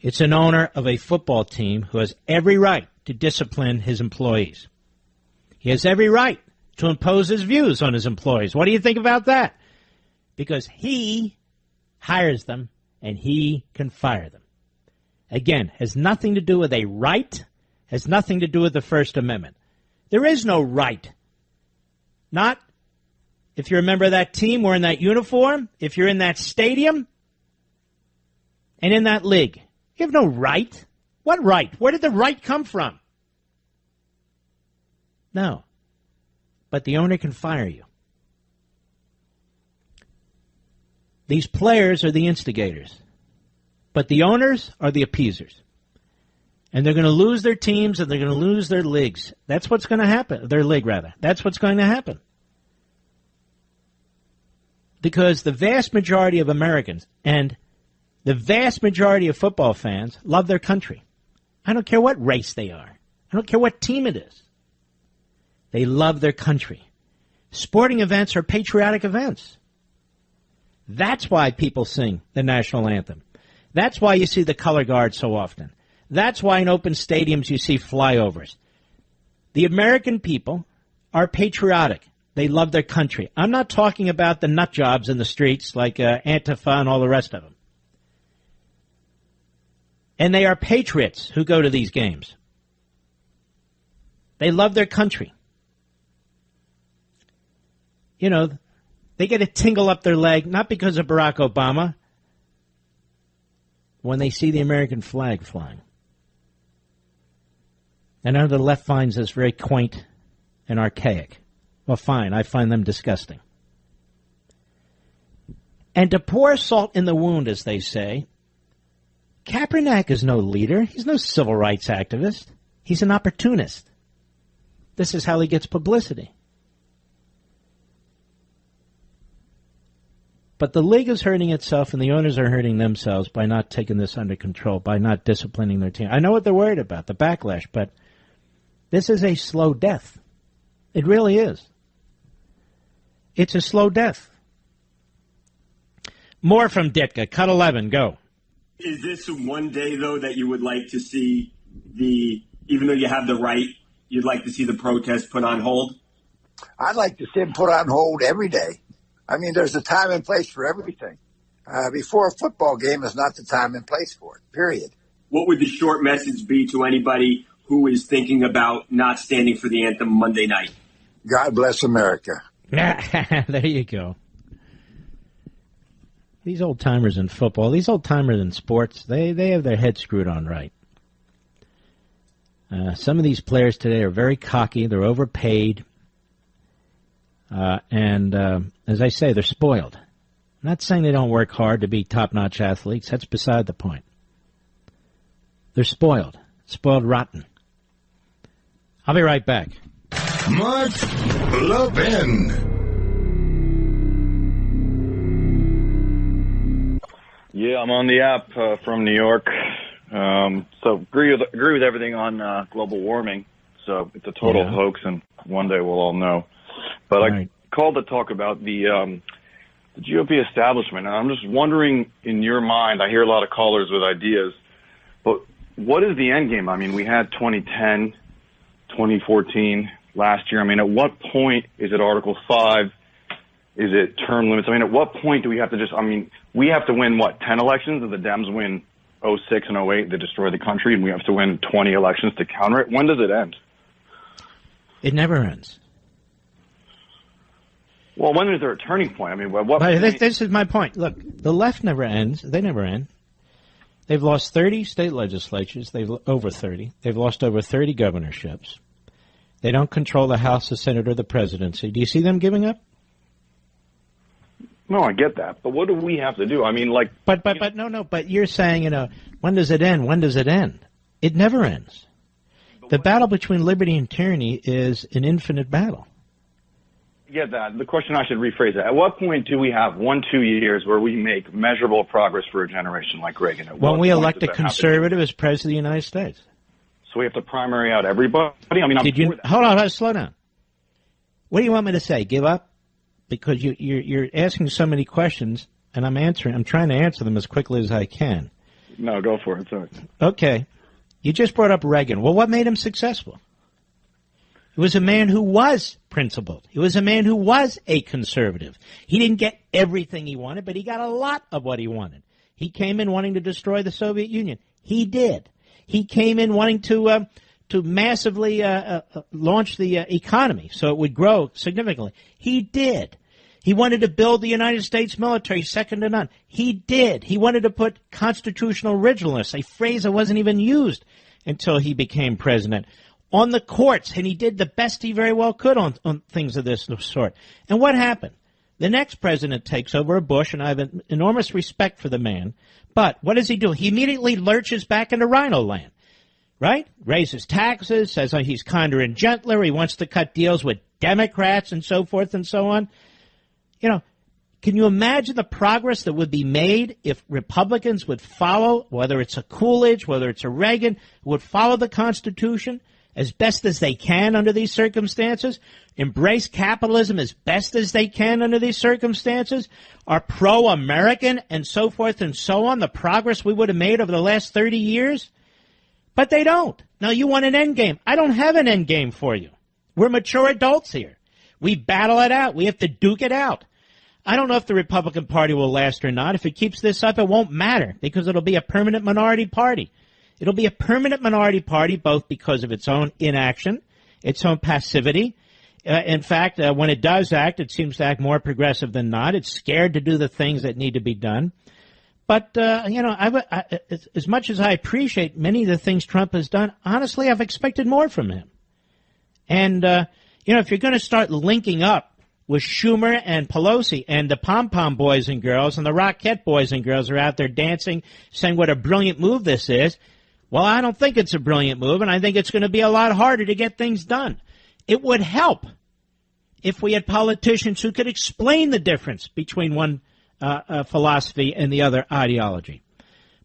Speaker 3: It's an owner of a football team who has every right to discipline his employees. He has every right to impose his views on his employees. What do you think about that? Because he hires them and he can fire them. Again, has nothing to do with a right, has nothing to do with the First Amendment. There is no right. Not if you're a member of that team or in that uniform, if you're in that stadium and in that league. You have no right. What right? Where did the right come from? No. But the owner can fire you. These players are the instigators. But the owners are the appeasers. And they're going to lose their teams and they're going to lose their leagues. That's what's going to happen. Their league, rather. That's what's going to happen. Because the vast majority of Americans and the vast majority of football fans love their country. I don't care what race they are. I don't care what team it is. They love their country. Sporting events are patriotic events. That's why people sing the national anthem. That's why you see the color guard so often. That's why in open stadiums you see flyovers. The American people are patriotic. They love their country. I'm not talking about the nut jobs in the streets like Antifa and all the rest of them. And they are patriots who go to these games. They love their country. You know, they get a tingle up their leg, not because of Barack Obama, when they see the American flag flying. I know the left finds this very quaint and archaic. Well, fine, I find them disgusting. And to pour salt in the wound, as they say, Kaepernick is no leader. He's no civil rights activist. He's an opportunist. This is how he gets publicity. But the league is hurting itself, and the owners are hurting themselves by not taking this under control, by not disciplining their team. I know what they're worried about, the backlash, but this is a slow death. It really is. It's a slow death. More from Ditka. Cut 11. Go.
Speaker 14: Is this one day, though, that you would like to see even though you have the right, you'd like to see the protest put on hold?
Speaker 13: I'd like to see them put on hold every day. I mean, there's a time and place for everything. Before a football game is not the time and place for it, period.
Speaker 14: What would the short message be to anybody who is thinking about not standing for the anthem Monday night?
Speaker 13: God bless America.
Speaker 3: There you go. These old-timers in football, these old-timers in sports, they have their heads screwed on right. Some of these players today are very cocky. They're overpaid. And as I say, they're spoiled. I'm not saying they don't work hard to be top-notch athletes. That's beside the point. They're spoiled. Spoiled rotten. I'll be right back.
Speaker 2: Mark Levin.
Speaker 15: Yeah, I'm on the app from New York. So agree with everything on global warming. So it's a total hoax, and one day we'll all know. But I called to talk about the GOP establishment, and I'm just wondering, in your mind, I hear a lot of callers with ideas, but what is the end game? I mean, we had 2010, 2014 last year. I mean, at what point is it Article 5? Is it term limits? I mean, at what point do we have to we have to win, 10 elections? If the Dems win 06 and 08, they destroy the country, and we have to win 20 elections to counter it? When does it end?
Speaker 3: It never ends.
Speaker 15: Well, when is there a turning point? I mean, what point?
Speaker 3: This is my point. Look, the left never ends. They never end. They've lost 30 state legislatures. Over 30. They've lost over 30 governorships. They don't control the House, the Senate, or the presidency. Do you see them giving up?
Speaker 15: No, I get that. But what do we have to do? I mean,
Speaker 3: But you're saying, when does it end? When does it end? It never ends. The battle between liberty and tyranny is an infinite battle.
Speaker 15: Get that. The question, I should rephrase it. At what point do we have 1-2 years where we make measurable progress for a generation like Reagan?
Speaker 3: When we elect a conservative as president of the United States.
Speaker 15: So we have to primary out everybody? I mean,
Speaker 3: hold on, slow down. What do you want me to say? Give up? Because you're asking so many questions, and I'm trying to answer them as quickly as I can.
Speaker 15: No, go for it. Sorry.
Speaker 3: Okay. You just brought up Reagan. Well, what made him successful? He was a man who was principled. He was a man who was a conservative. He didn't get everything he wanted, but he got a lot of what he wanted. He came in wanting to destroy the Soviet Union. He did. He came in wanting to massively launch the economy so it would grow significantly. He did. He wanted to build the United States military second to none. He did. He wanted to put constitutional originalists, a phrase that wasn't even used until he became president, on the courts, and he did the best he very well could on things of this sort. And what happened? The next president takes over, Bush, and I have enormous respect for the man, but what does he do? He immediately lurches back into rhino land, right? Raises taxes, says he's kinder and gentler, he wants to cut deals with Democrats and so forth and so on. Can you imagine the progress that would be made if Republicans would follow, whether it's a Coolidge, whether it's a Reagan, would follow the Constitution as best as they can under these circumstances, embrace capitalism as best as they can under these circumstances, are pro-American and so forth and so on, the progress we would have made over the last 30 years? But they don't. Now, you want an end game. I don't have an end game for you. We're mature adults here. We battle it out. We have to duke it out. I don't know if the Republican Party will last or not. If it keeps this up, it won't matter because it'll be a permanent minority party. It'll be a permanent minority party both because of its own inaction, its own passivity. In fact, when it does act, it seems to act more progressive than not. It's scared to do the things that need to be done. But, as much as I appreciate many of the things Trump has done, honestly, I've expected more from him. And, if you're going to start linking up with Schumer and Pelosi and the pom-pom boys and girls and the Rockette boys and girls are out there dancing, saying what a brilliant move this is, well, I don't think it's a brilliant move, and I think it's going to be a lot harder to get things done. It would help if we had politicians who could explain the difference between one philosophy and the other ideology.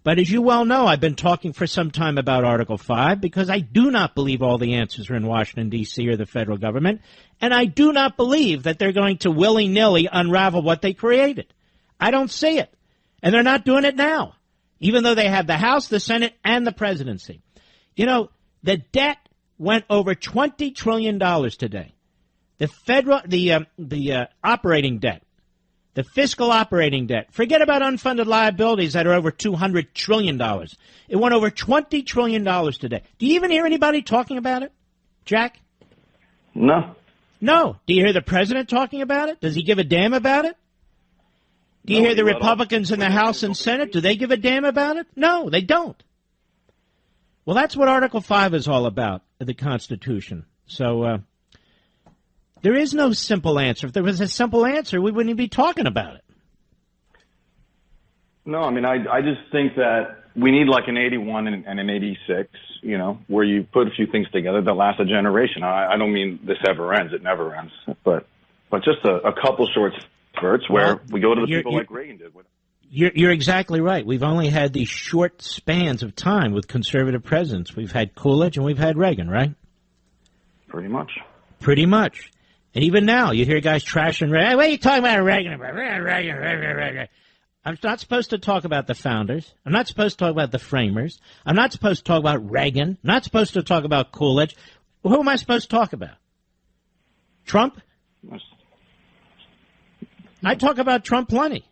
Speaker 3: But as you well know, I've been talking for some time about Article 5 because I do not believe all the answers are in Washington, D.C. or the federal government, and I do not believe that they're going to willy-nilly unravel what they created. I don't see it. And they're not doing it now, even though they have the House, the Senate, and the presidency. You know, the debt went over $20 trillion today. The operating debt, the fiscal operating debt, forget about unfunded liabilities that are over $200 trillion. It went over $20 trillion today. Do you even hear anybody talking about it, Jack?
Speaker 15: No.
Speaker 3: No. Do you hear the president talking about it? Does he give a damn about it? Do you hear the Republicans in the House and Senate? Do they give a damn about it? No, they don't. Well, that's what Article 5 is all about, the Constitution. So there is no simple answer. If there was a simple answer, we wouldn't even be talking about it.
Speaker 15: No, I mean, I just think that we need like an 81 and an 86, you know, where you put a few things together that last a generation. I don't mean this ever ends. It never ends. But just a couple short spurts where we go to the people like Reagan did with it.
Speaker 3: You're exactly right. We've only had these short spans of time with conservative presidents. We've had Coolidge and we've had Reagan, right?
Speaker 15: Pretty much.
Speaker 3: Pretty much. And even now, you hear guys trashing Reagan. Hey, what are you talking about Reagan? Reagan. I'm not supposed to talk about the founders. I'm not supposed to talk about the framers. I'm not supposed to talk about Reagan. I'm not supposed to talk about Coolidge. Well, who am I supposed to talk about? Trump? I talk about Trump plenty.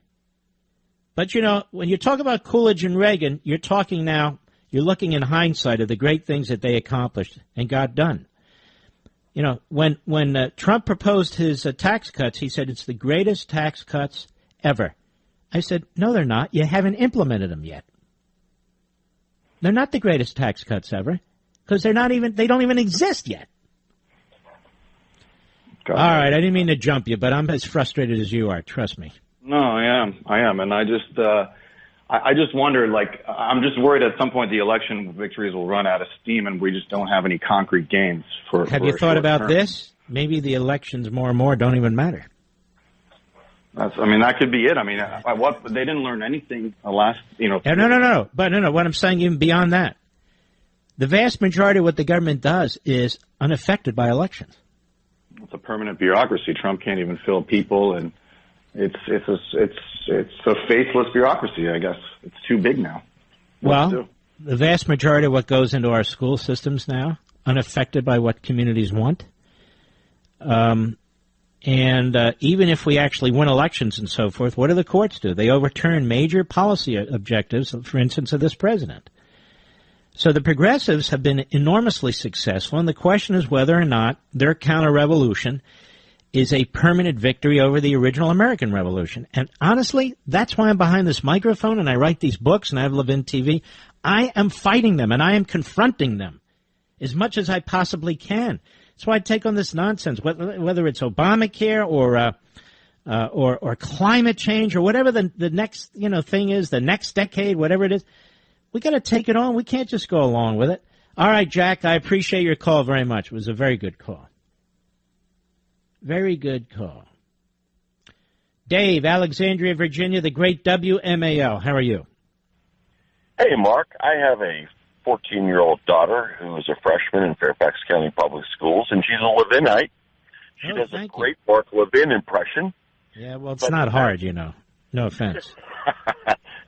Speaker 3: But, you know, when you talk about Coolidge and Reagan, you're looking in hindsight of the great things that they accomplished and got done. You know, when Trump proposed his tax cuts, he said it's the greatest tax cuts ever. I said, no, they're not. You haven't implemented them yet. They're not the greatest tax cuts ever because they don't even exist yet. All right, I didn't mean to jump you, but I'm as frustrated as you are. Trust me.
Speaker 15: No, I am, and I just wonder. Like, I'm just worried at some point the election victories will run out of steam, and we just don't have any concrete gains for.
Speaker 3: Have you thought about this? Maybe the elections more and more don't even matter.
Speaker 15: That could be it. I mean, they didn't learn anything the last,
Speaker 3: No. But no. What I'm saying, even beyond that, the vast majority of what the government does is unaffected by elections.
Speaker 15: It's a permanent bureaucracy. Trump can't even fill people, and it's a faithless bureaucracy. I guess it's too big now.
Speaker 3: The vast majority of what goes into our school systems now, unaffected by what communities want. And even if we actually win elections and so forth, what do the courts do? They overturn major policy objectives, for instance, of this president. So the progressives have been enormously successful, and the question is whether or not their counter-revolution is a permanent victory over the original American Revolution. And honestly, that's why I'm behind this microphone and I write these books and I have Levin TV. I am fighting them and I am confronting them as much as I possibly can. That's why I take on this nonsense, whether it's Obamacare or climate change or whatever the next thing is, the next decade, whatever it is. We got to take it on. We can't just go along with it. All right, Jack, I appreciate your call very much. It was a very good call. Very good call. Dave, Alexandria, Virginia, the great WMAL. How are you?
Speaker 16: Hey, Mark. I have a 14-year-old daughter who is a freshman in Fairfax County Public Schools, and she's a Levinite. She does a great Mark Levin impression.
Speaker 3: Yeah, well, it's not hard, No offense.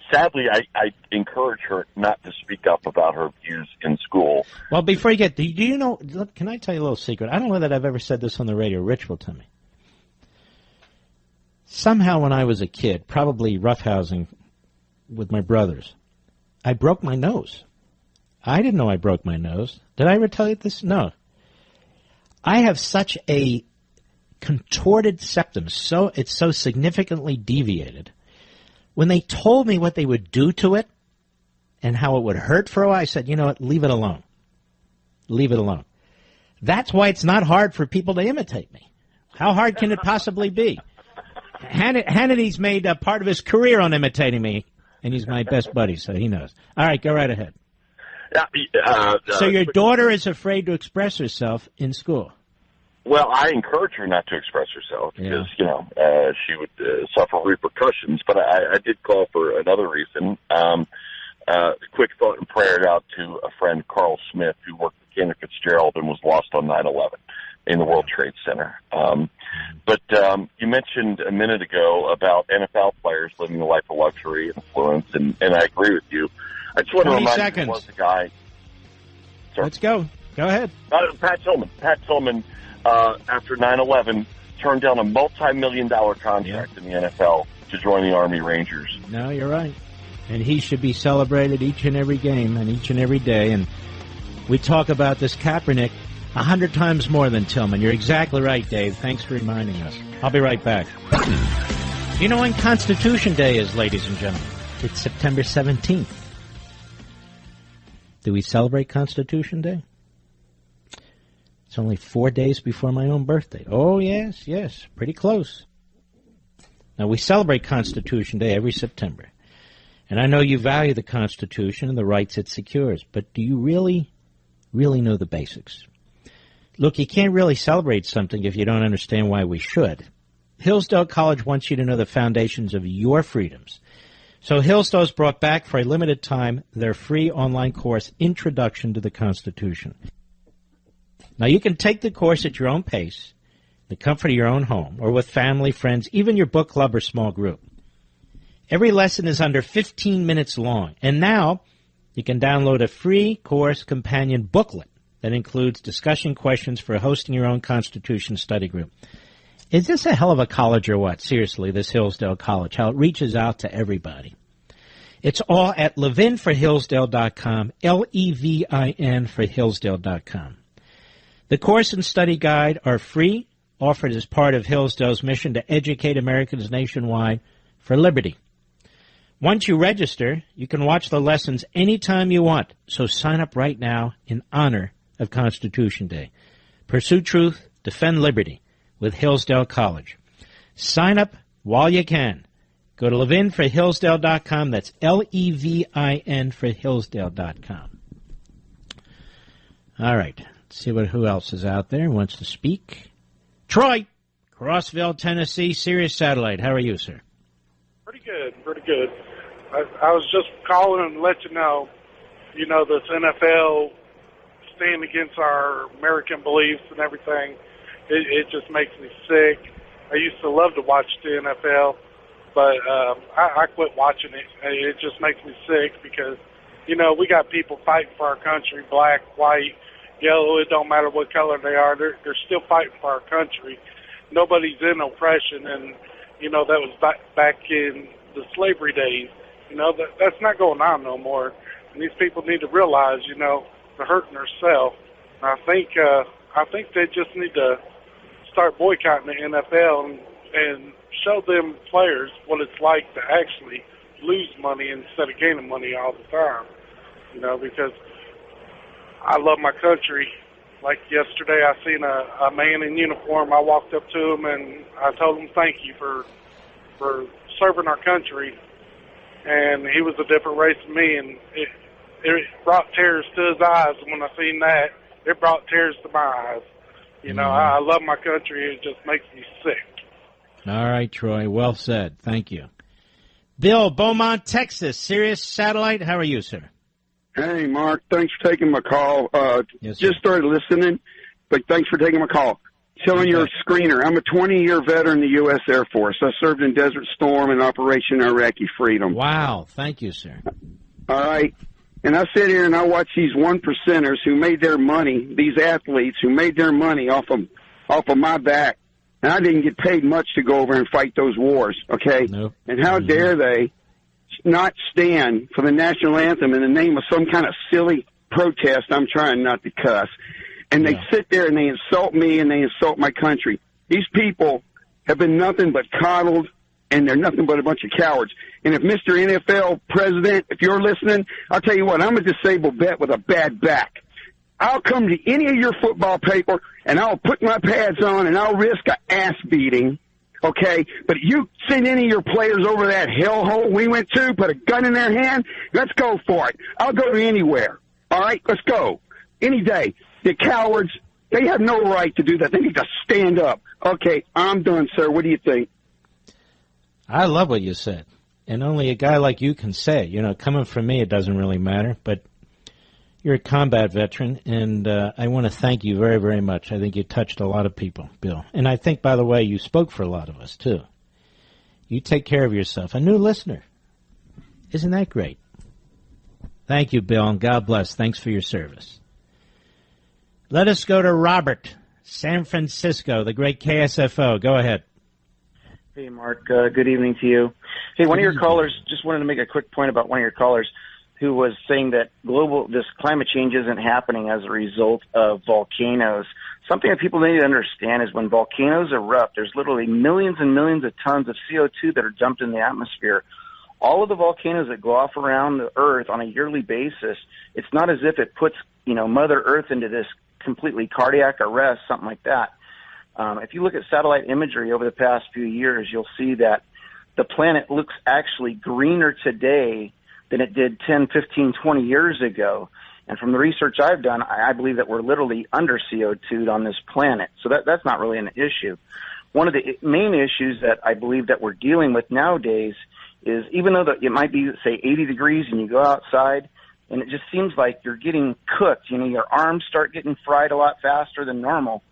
Speaker 16: Sadly, I encourage her not to speak up about her views in school.
Speaker 3: Well, before you get, do you know, can I tell you a little secret? I don't know that I've ever said this on the radio. Rich will tell me. Somehow when I was a kid, probably roughhousing with my brothers, I broke my nose. I didn't know I broke my nose. Did I ever tell you this? No. I have such a contorted septum, it's so significantly deviated. When they told me what they would do to it and how it would hurt for a while, I said, you know what, leave it alone. Leave it alone. That's why it's not hard for people to imitate me. How hard can it possibly be? Hannity's made part of his career on imitating me, and he's my best buddy, so he knows. All right, go right ahead. So your daughter is afraid to express herself in school?
Speaker 16: Well, I encourage her not to express herself because, she would suffer repercussions. But I did call for another reason. Quick thought and prayer out to a friend, Carl Smith, who worked at Cantor Fitzgerald and was lost on 9/11 in the World Trade Center. But you mentioned a minute ago about NFL players living a life of luxury and affluence, and I agree with you. I just want to remind you, there was a guy. Sorry.
Speaker 3: Let's go. Go ahead.
Speaker 16: Pat Tillman. Pat Tillman, after 9/11, turned down a multi-million-dollar contract in the NFL to join the Army Rangers.
Speaker 3: No, you're right. And he should be celebrated each and every game and each and every day. And we talk about this Kaepernick 100 times more than Tillman. You're exactly right, Dave. Thanks for reminding us. I'll be right back. You know when Constitution Day is, ladies and gentlemen? It's September 17th. Do we celebrate Constitution Day? It's only 4 days before my own birthday. Oh, yes, pretty close. Now, we celebrate Constitution Day every September. And I know you value the Constitution and the rights it secures, but do you really know the basics? Look, you can't really celebrate something if you don't understand why we should. Hillsdale College wants you to know the foundations of your freedoms. So Hillsdale's brought back for a limited time their free online course, Introduction to the Constitution. Now, you can take the course at your own pace, the comfort of your own home, or with family, friends, even your book club or small group. Every lesson is under 15 minutes long, and now you can download a free course companion booklet that includes discussion questions for hosting your own Constitution study group. Is this a hell of a college or what? Seriously, this Hillsdale College, how it reaches out to everybody. It's all at levinforhillsdale.com, Levin for Hillsdale.com. The course and study guide are free, offered as part of Hillsdale's mission to educate Americans nationwide for liberty. Once you register, you can watch the lessons anytime you want, so sign up right now in honor of Constitution Day. Pursue truth, defend liberty with Hillsdale College. Sign up while you can. Go to levinforhillsdale.com. That's Levin for Hillsdale.com. All right. Let's see who else is out there and wants to speak. Troy, Crossville, Tennessee, Sirius Satellite. How are you, sir?
Speaker 17: Pretty good. I was just calling to let you know, this NFL stand against our American beliefs and everything. It just makes me sick. I used to love to watch the NFL, but I quit watching it. It just makes me sick because, we got people fighting for our country, black, white, yellow. It don't matter what color they are. They're still fighting for our country. Nobody's in oppression, and, that was back in the slavery days. That's not going on no more. And these people need to realize, they're hurting themselves. I think they just need to start boycotting the NFL and show them players what it's like to actually lose money instead of gaining money all the time. Because I love my country. Like yesterday, I seen a man in uniform. I walked up to him and I told him thank you for serving our country. And he was a different race than me, and it brought tears to his eyes. And when I seen that, it brought tears to my eyes. I love my country. It just makes me sick.
Speaker 3: All right, Troy. Well said. Thank you. Bill, Beaumont, Texas, Sirius Satellite. How are you, sir?
Speaker 18: Hey, Mark. Thanks for taking my call.
Speaker 3: Yes,
Speaker 18: just started listening, but thanks for taking my call. Telling your screener, I'm a 20-year veteran in the U.S. Air Force. I served in Desert Storm and Operation Iraqi Freedom.
Speaker 3: Wow. Thank you, sir.
Speaker 18: All right. And I sit here and I watch these one percenters who made their money, these athletes who made their money off of my back. And I didn't get paid much to go over and fight those wars, okay?
Speaker 3: Nope.
Speaker 18: And how dare they not stand for the national anthem in the name of some kind of silly protest? I'm trying not to cuss. And they sit there and they insult me and they insult my country. These people have been nothing but coddled, and they're nothing but a bunch of cowards. And if Mr. NFL President, if you're listening, I'll tell you what, I'm a disabled vet with a bad back. I'll come to any of your football paper, and I'll put my pads on, and I'll risk an ass beating, okay? But you send any of your players over that hellhole we went to, put a gun in their hand, let's go for it. I'll go to anywhere, all right? Let's go. Any day. The cowards, They have no right to do that. They need to stand up. Okay, I'm done, sir. What do you think?
Speaker 3: I love what you said. And only a guy like you can say it. You know, coming from me, it doesn't really matter. But you're a combat veteran, and I want to thank you very, very much. I think you touched a lot of people, Bill. And I think, by the way, you spoke for a lot of us, too. You take care of yourself. A new listener. Isn't that great? Thank you, Bill, and God bless. Thanks for your service. Let us go to Robert, San Francisco, the great KSFO. Go ahead.
Speaker 19: Hey, Mark. Good evening to you. Hey, one of your callers, just wanted to make a quick point about one of your callers who was saying that this climate change isn't happening as a result of volcanoes. Something that people need to understand is when volcanoes erupt, there's literally millions and millions of tons of CO2 that are dumped in the atmosphere. All of the volcanoes that go off around the Earth on a yearly basis, it's not as if it puts, Mother Earth into this completely cardiac arrest, something like that. If you look at satellite imagery over the past few years, you'll see that the planet looks actually greener today than it did 10, 15, 20 years ago. And from the research I've done, I believe that we're literally under CO2'd on this planet. So that's not really an issue. One of the main issues that I believe that we're dealing with nowadays is even though it might be, say, 80 degrees and you go outside and it just seems like you're getting cooked, your arms start getting fried a lot faster than normal.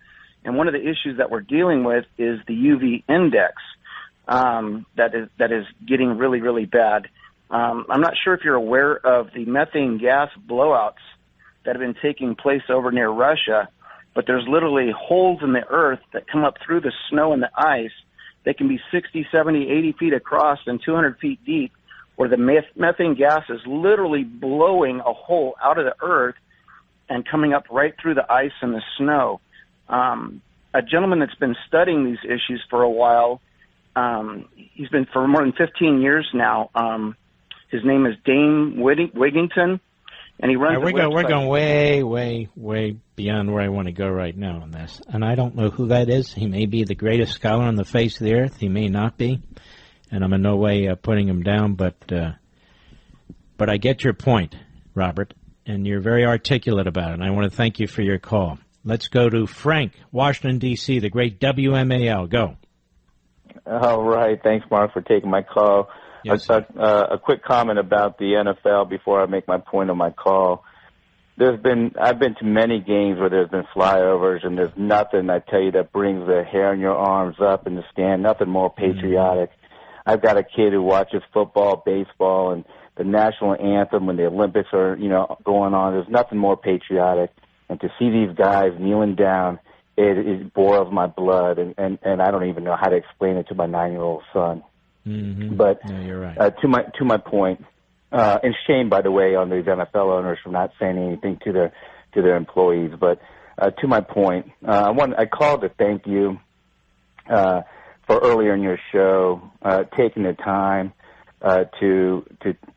Speaker 19: And one of the issues that we're dealing with is the UV index that is getting really, really bad. I'm not sure if you're aware of the methane gas blowouts that have been taking place over near Russia, but there's literally holes in the earth that come up through the snow and the ice. They can be 60, 70, 80 feet across and 200 feet deep, where the methane gas is literally blowing a hole out of the earth and coming up right through the ice and the snow. A gentleman that's been studying these issues for a while, he's been for more than 15 years now. His name is Dane Wigington, and he runs.
Speaker 3: We're going way beyond where I want to go right now on this, and I don't know who that is. He may be the greatest scholar on the face of the earth. He may not be, and I'm in no way putting him down. But I get your point, Robert, and you're very articulate about it. And I want to thank you for your call. Let's go to Frank, Washington, D.C., the great WMAL. Go.
Speaker 20: All right. Thanks, Mark, for taking my call.
Speaker 3: Yes,
Speaker 20: a quick comment about the NFL before I make my point on my call. I've been to many games where there's been flyovers, and there's nothing, I tell you, that brings the hair on your arms up in the stand, nothing more patriotic. I've got a kid who watches football, baseball, and the national anthem when the Olympics are, going on. There's nothing more patriotic. And to see these guys kneeling down, it boils my blood, and I don't even know how to explain it to my 9-year-old son.
Speaker 3: Mm-hmm.
Speaker 20: But
Speaker 3: no, you're right.
Speaker 20: To my point, and shame, by the way, on these NFL owners for not saying anything to their employees. But to my point, I called to thank you for earlier in your show taking the time to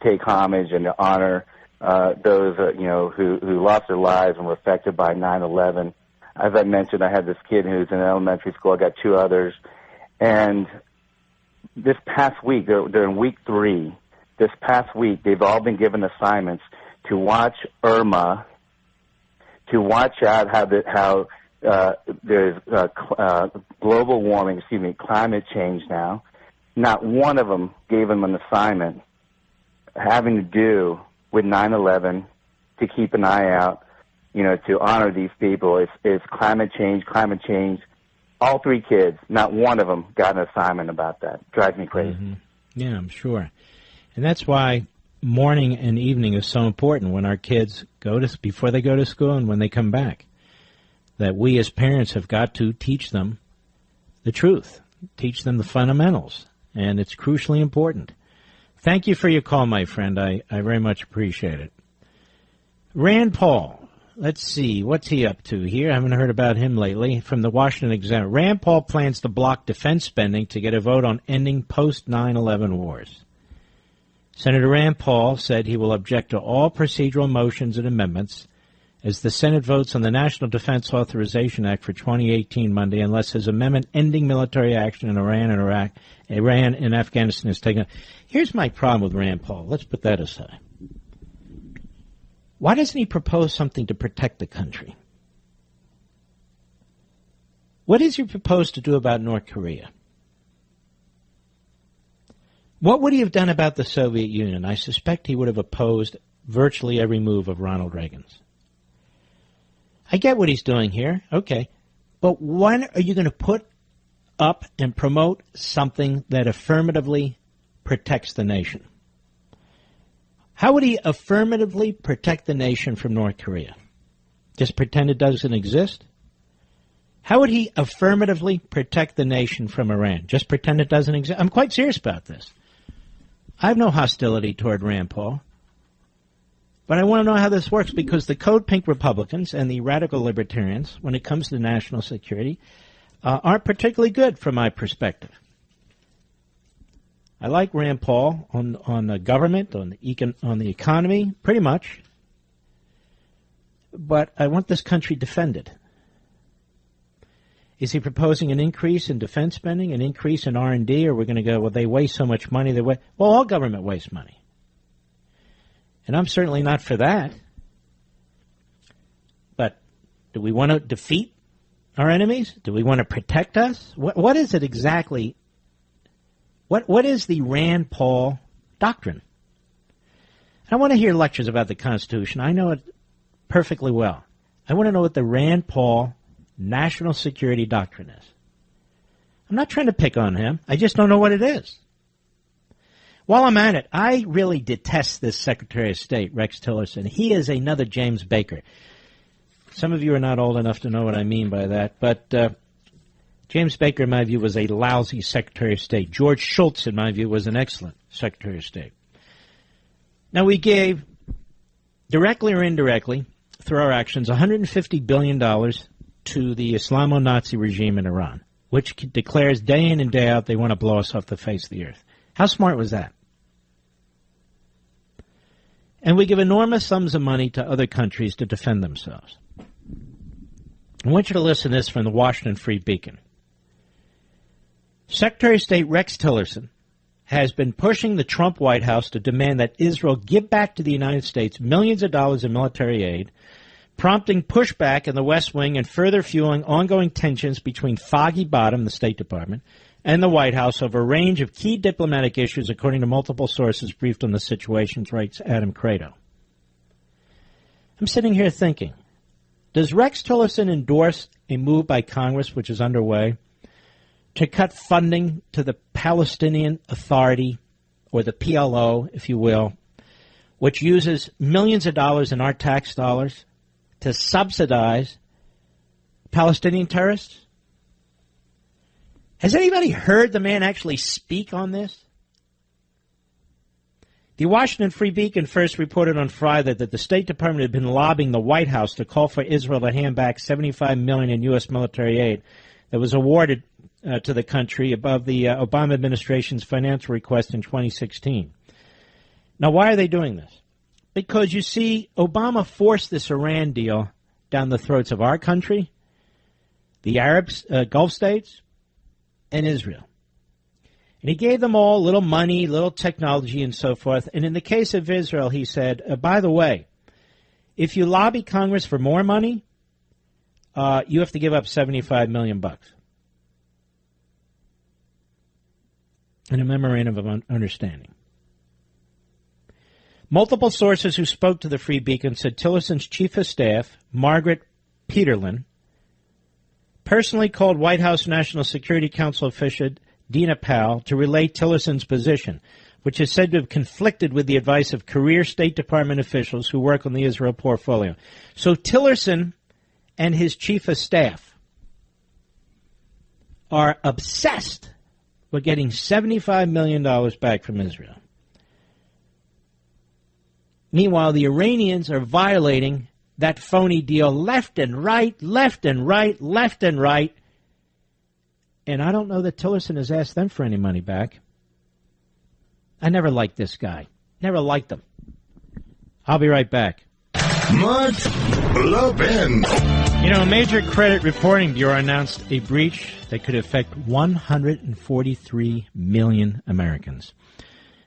Speaker 20: take homage and to honor those who lost their lives and were affected by 9/11. As I mentioned, I had this kid who's in elementary school. I got 2 others, and this past week, during week 3, this past week, they've all been given assignments to watch Irma, to watch out how there's global warming, climate change now. Not one of them gave them an assignment having to do with 9/11 to keep an eye out, to honor these people. It's climate change. All 3 kids, not one of them got an assignment about that. Drives me crazy.
Speaker 3: Mm-hmm. Yeah, I'm sure. And that's why morning and evening is so important when our kids before they go to school and when they come back. That we as parents have got to teach them the truth, teach them the fundamentals, and it's crucially important. Thank you for your call, my friend. I very much appreciate it. Rand Paul. Let's see, what's he up to here? I haven't heard about him lately. From the Washington Examiner, Rand Paul plans to block defense spending to get a vote on ending post-9/11 wars. Senator Rand Paul said he will object to all procedural motions and amendments as the Senate votes on the National Defense Authorization Act for 2018 Monday unless his amendment ending military action in Iran and Afghanistan is taken. Here's my problem with Rand Paul. Let's put that aside. Why doesn't he propose something to protect the country? What is he proposed to do about North Korea? What would he have done about the Soviet Union? I suspect he would have opposed virtually every move of Ronald Reagan's. I get what he's doing here, okay. But when are you going to put up and promote something that affirmatively protects the nation? How would he affirmatively protect the nation from North Korea? Just pretend it doesn't exist? How would he affirmatively protect the nation from Iran? Just pretend it doesn't exist? I'm quite serious about this. I have no hostility toward Rand Paul. But I want to know how this works, because the Code Pink Republicans and the radical libertarians, when it comes to national security, aren't particularly good from my perspective. I like Rand Paul on the government, on the economy, pretty much. But I want this country defended. Is he proposing an increase in defense spending, an increase in R&D, or we're going to go, well, they waste so much money, well, all government wastes money. And I'm certainly not for that. But do we want to defeat our enemies? Do we want to protect us? What is it exactly? What is the Rand Paul doctrine? I want to hear lectures about the Constitution. I know it perfectly well. I want to know what the Rand Paul national security doctrine is. I'm not trying to pick on him. I just don't know what it is. While I'm at it, I really detest this Secretary of State, Rex Tillerson. He is another James Baker. Some of you are not old enough to know what I mean by that, but James Baker, in my view, was a lousy Secretary of State. George Shultz, in my view, was an excellent Secretary of State. Now, we gave, directly or indirectly, through our actions, $150 billion to the Islamo-Nazi regime in Iran, which declares day in and day out they want to blow us off the face of the earth. How smart was that? And we give enormous sums of money to other countries to defend themselves. I want you to listen to this from the Washington Free Beacon. Secretary of State Rex Tillerson has been pushing the Trump White House to demand that Israel give back to the United States millions of dollars in military aid, prompting pushback in the West Wing and further fueling ongoing tensions between Foggy Bottom, the State Department, and the White House over a range of key diplomatic issues, according to multiple sources briefed on the situation, writes Adam Credo. I'm sitting here thinking, does Rex Tillerson endorse a move by Congress, which is underway, to cut funding to the Palestinian Authority, or the PLO, if you will, which uses millions of dollars in our tax dollars to subsidize Palestinian terrorists? Has anybody heard the man actually speak on this? The Washington Free Beacon first reported on Friday that the State Department had been lobbying the White House to call for Israel to hand back $75 million in U.S. military aid that was awarded to the country above the Obama administration's financial request in 2016. Now, why are they doing this? Because, you see, Obama forced this Iran deal down the throats of our country, the Arabs, Gulf states, and Israel. And he gave them all little money, little technology, and so forth. And in the case of Israel, he said, by the way, if you lobby Congress for more money, you have to give up $75 million. In a memorandum of understanding. Multiple sources who spoke to the Free Beacon said Tillerson's chief of staff, Margaret Peterlin, personally called White House National Security Council official Dina Powell to relay Tillerson's position, which is said to have conflicted with the advice of career State Department officials who work on the Israel portfolio. So Tillerson and his chief of staff are obsessed with getting $75 million back from Israel. Meanwhile, the Iranians are violating that phony deal left and right, left and right, left and right. And I don't know that Tillerson has asked them for any money back. I never liked this guy. Never liked him. I'll be right back.
Speaker 2: Mark Levin.
Speaker 3: You know, a major credit reporting bureau announced a breach that could affect 143 million Americans.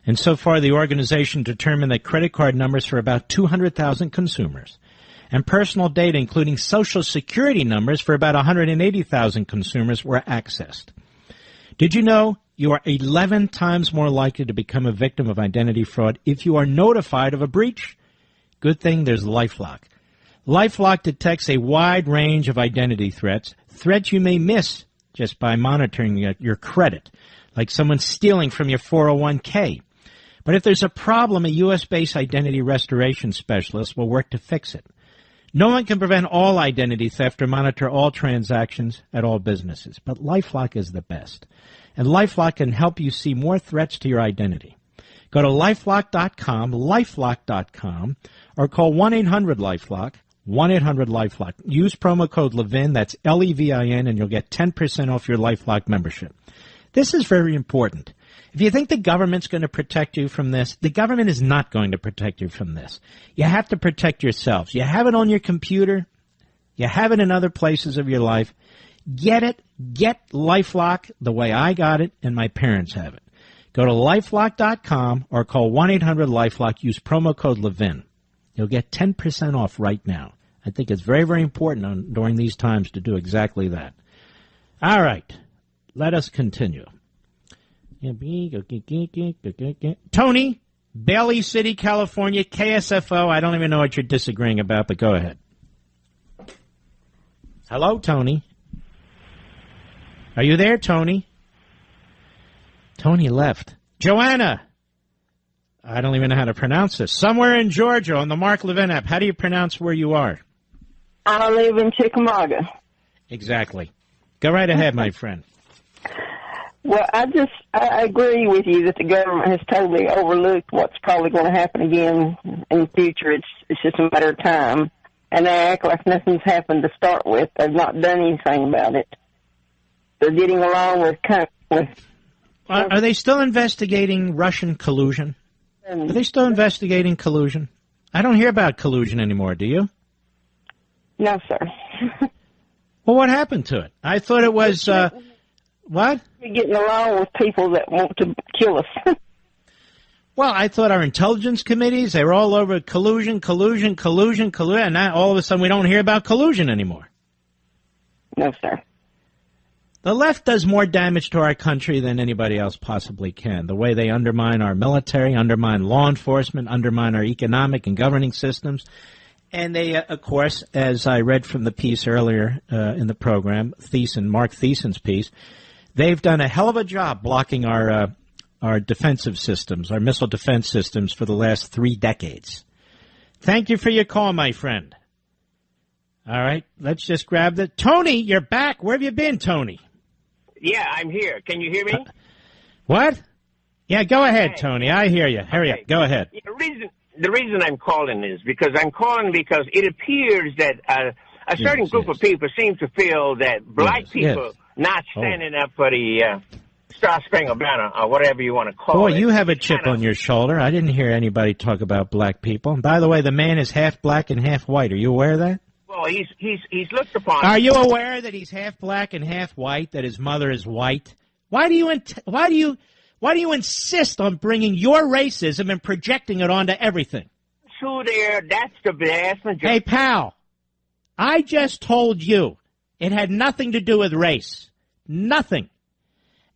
Speaker 3: And so far, the organization determined that credit card numbers for about 200,000 consumers and personal data, including Social Security numbers for about 180,000 consumers, were accessed. Did you know you are 11 times more likely to become a victim of identity fraud if you are notified of a breach? Good thing there's LifeLock. LifeLock detects a wide range of identity threats you may miss just by monitoring your credit, like someone stealing from your 401k. But if there's a problem, a U.S.-based identity restoration specialist will work to fix it. No one can prevent all identity theft or monitor all transactions at all businesses, but LifeLock is the best. And LifeLock can help you see more threats to your identity. Go to LifeLock.com, LifeLock.com, or call 1-800-LifeLock, 1-800-LifeLock. Use promo code Levin, that's Levin, and you'll get 10% off your LifeLock membership. This is very important. If you think the government's going to protect you from this, the government is not going to protect you from this. You have to protect yourselves. You have it on your computer. You have it in other places of your life. Get it. Get LifeLock the way I got it and my parents have it. Go to LifeLock.com or call 1-800-LifeLock. Use promo code Levin. You'll get 10% off right now. I think it's very, very important during these times to do exactly that. All right. Let us continue. Tony, Bailey City, California, KSFO. I don't even know what you're disagreeing about, but go ahead. Hello, Tony. Are you there, Tony? Tony left. Joanna. I don't even know how to pronounce this. Somewhere in Georgia on the Mark Levin app. How do you pronounce where you are?
Speaker 21: I live in Chickamauga.
Speaker 3: Exactly. Go right ahead, my friend.
Speaker 21: Well, I agree with you that the government has totally overlooked what's probably going to happen again in the future. It's just a matter of time. And they act like nothing's happened to start with. They've not done anything about it. They're getting along with
Speaker 3: Are they still investigating Russian collusion? Are they still investigating collusion? I don't hear about collusion anymore, do you?
Speaker 21: No, sir.
Speaker 3: Well, what happened to it? I thought it was, what?
Speaker 21: We're getting along with people that want to kill us.
Speaker 3: Well, I thought our intelligence committees, they were all over collusion, and now all of a sudden we don't hear about collusion anymore.
Speaker 21: No, sir.
Speaker 3: The left does more damage to our country than anybody else possibly can. The way they undermine our military, undermine law enforcement, undermine our economic and governing systems. And they, of course, as I read from the piece earlier in the program, Mark Thiessen's piece, they've done a hell of a job blocking our defensive systems, our missile defense systems for the last 3 decades. Thank you for your call, my friend. All right, let's just grab the... Tony, you're back. Where have you been, Tony?
Speaker 22: Yeah, I'm here. Can you hear me?
Speaker 3: What? Yeah, go ahead, Tony. I hear you. Hurry up. Go ahead.
Speaker 22: The reason I'm calling is because it appears that a certain group of people seem to feel that black people not standing up for the Star Spangled Banner or whatever you want to call it.
Speaker 3: Boy, you have a chip on your shoulder. I didn't hear anybody talk about black people. And by the way, the man is half black and half white. Are you aware of that?
Speaker 22: Well, he's looked upon.
Speaker 3: Are you aware that he's half black and half white? That his mother is white? Why do you insist on bringing your racism and projecting it onto everything?
Speaker 22: True, that's the vast majority.
Speaker 3: Hey, pal, I just told you it had nothing to do with race. Nothing.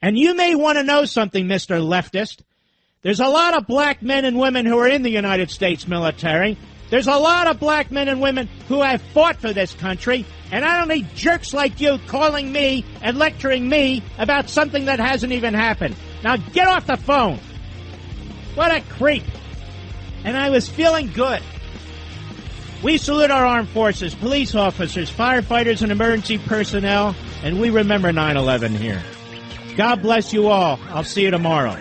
Speaker 3: And you may want to know something, Mr. Leftist. There's a lot of black men and women who are in the United States military. There's a lot of black men and women who have fought for this country, and I don't need jerks like you calling me and lecturing me about something that hasn't even happened. Now get off the phone. What a creep. And I was feeling good. We salute our armed forces, police officers, firefighters, and emergency personnel, and we remember 9/11 here. God bless you all. I'll see you tomorrow.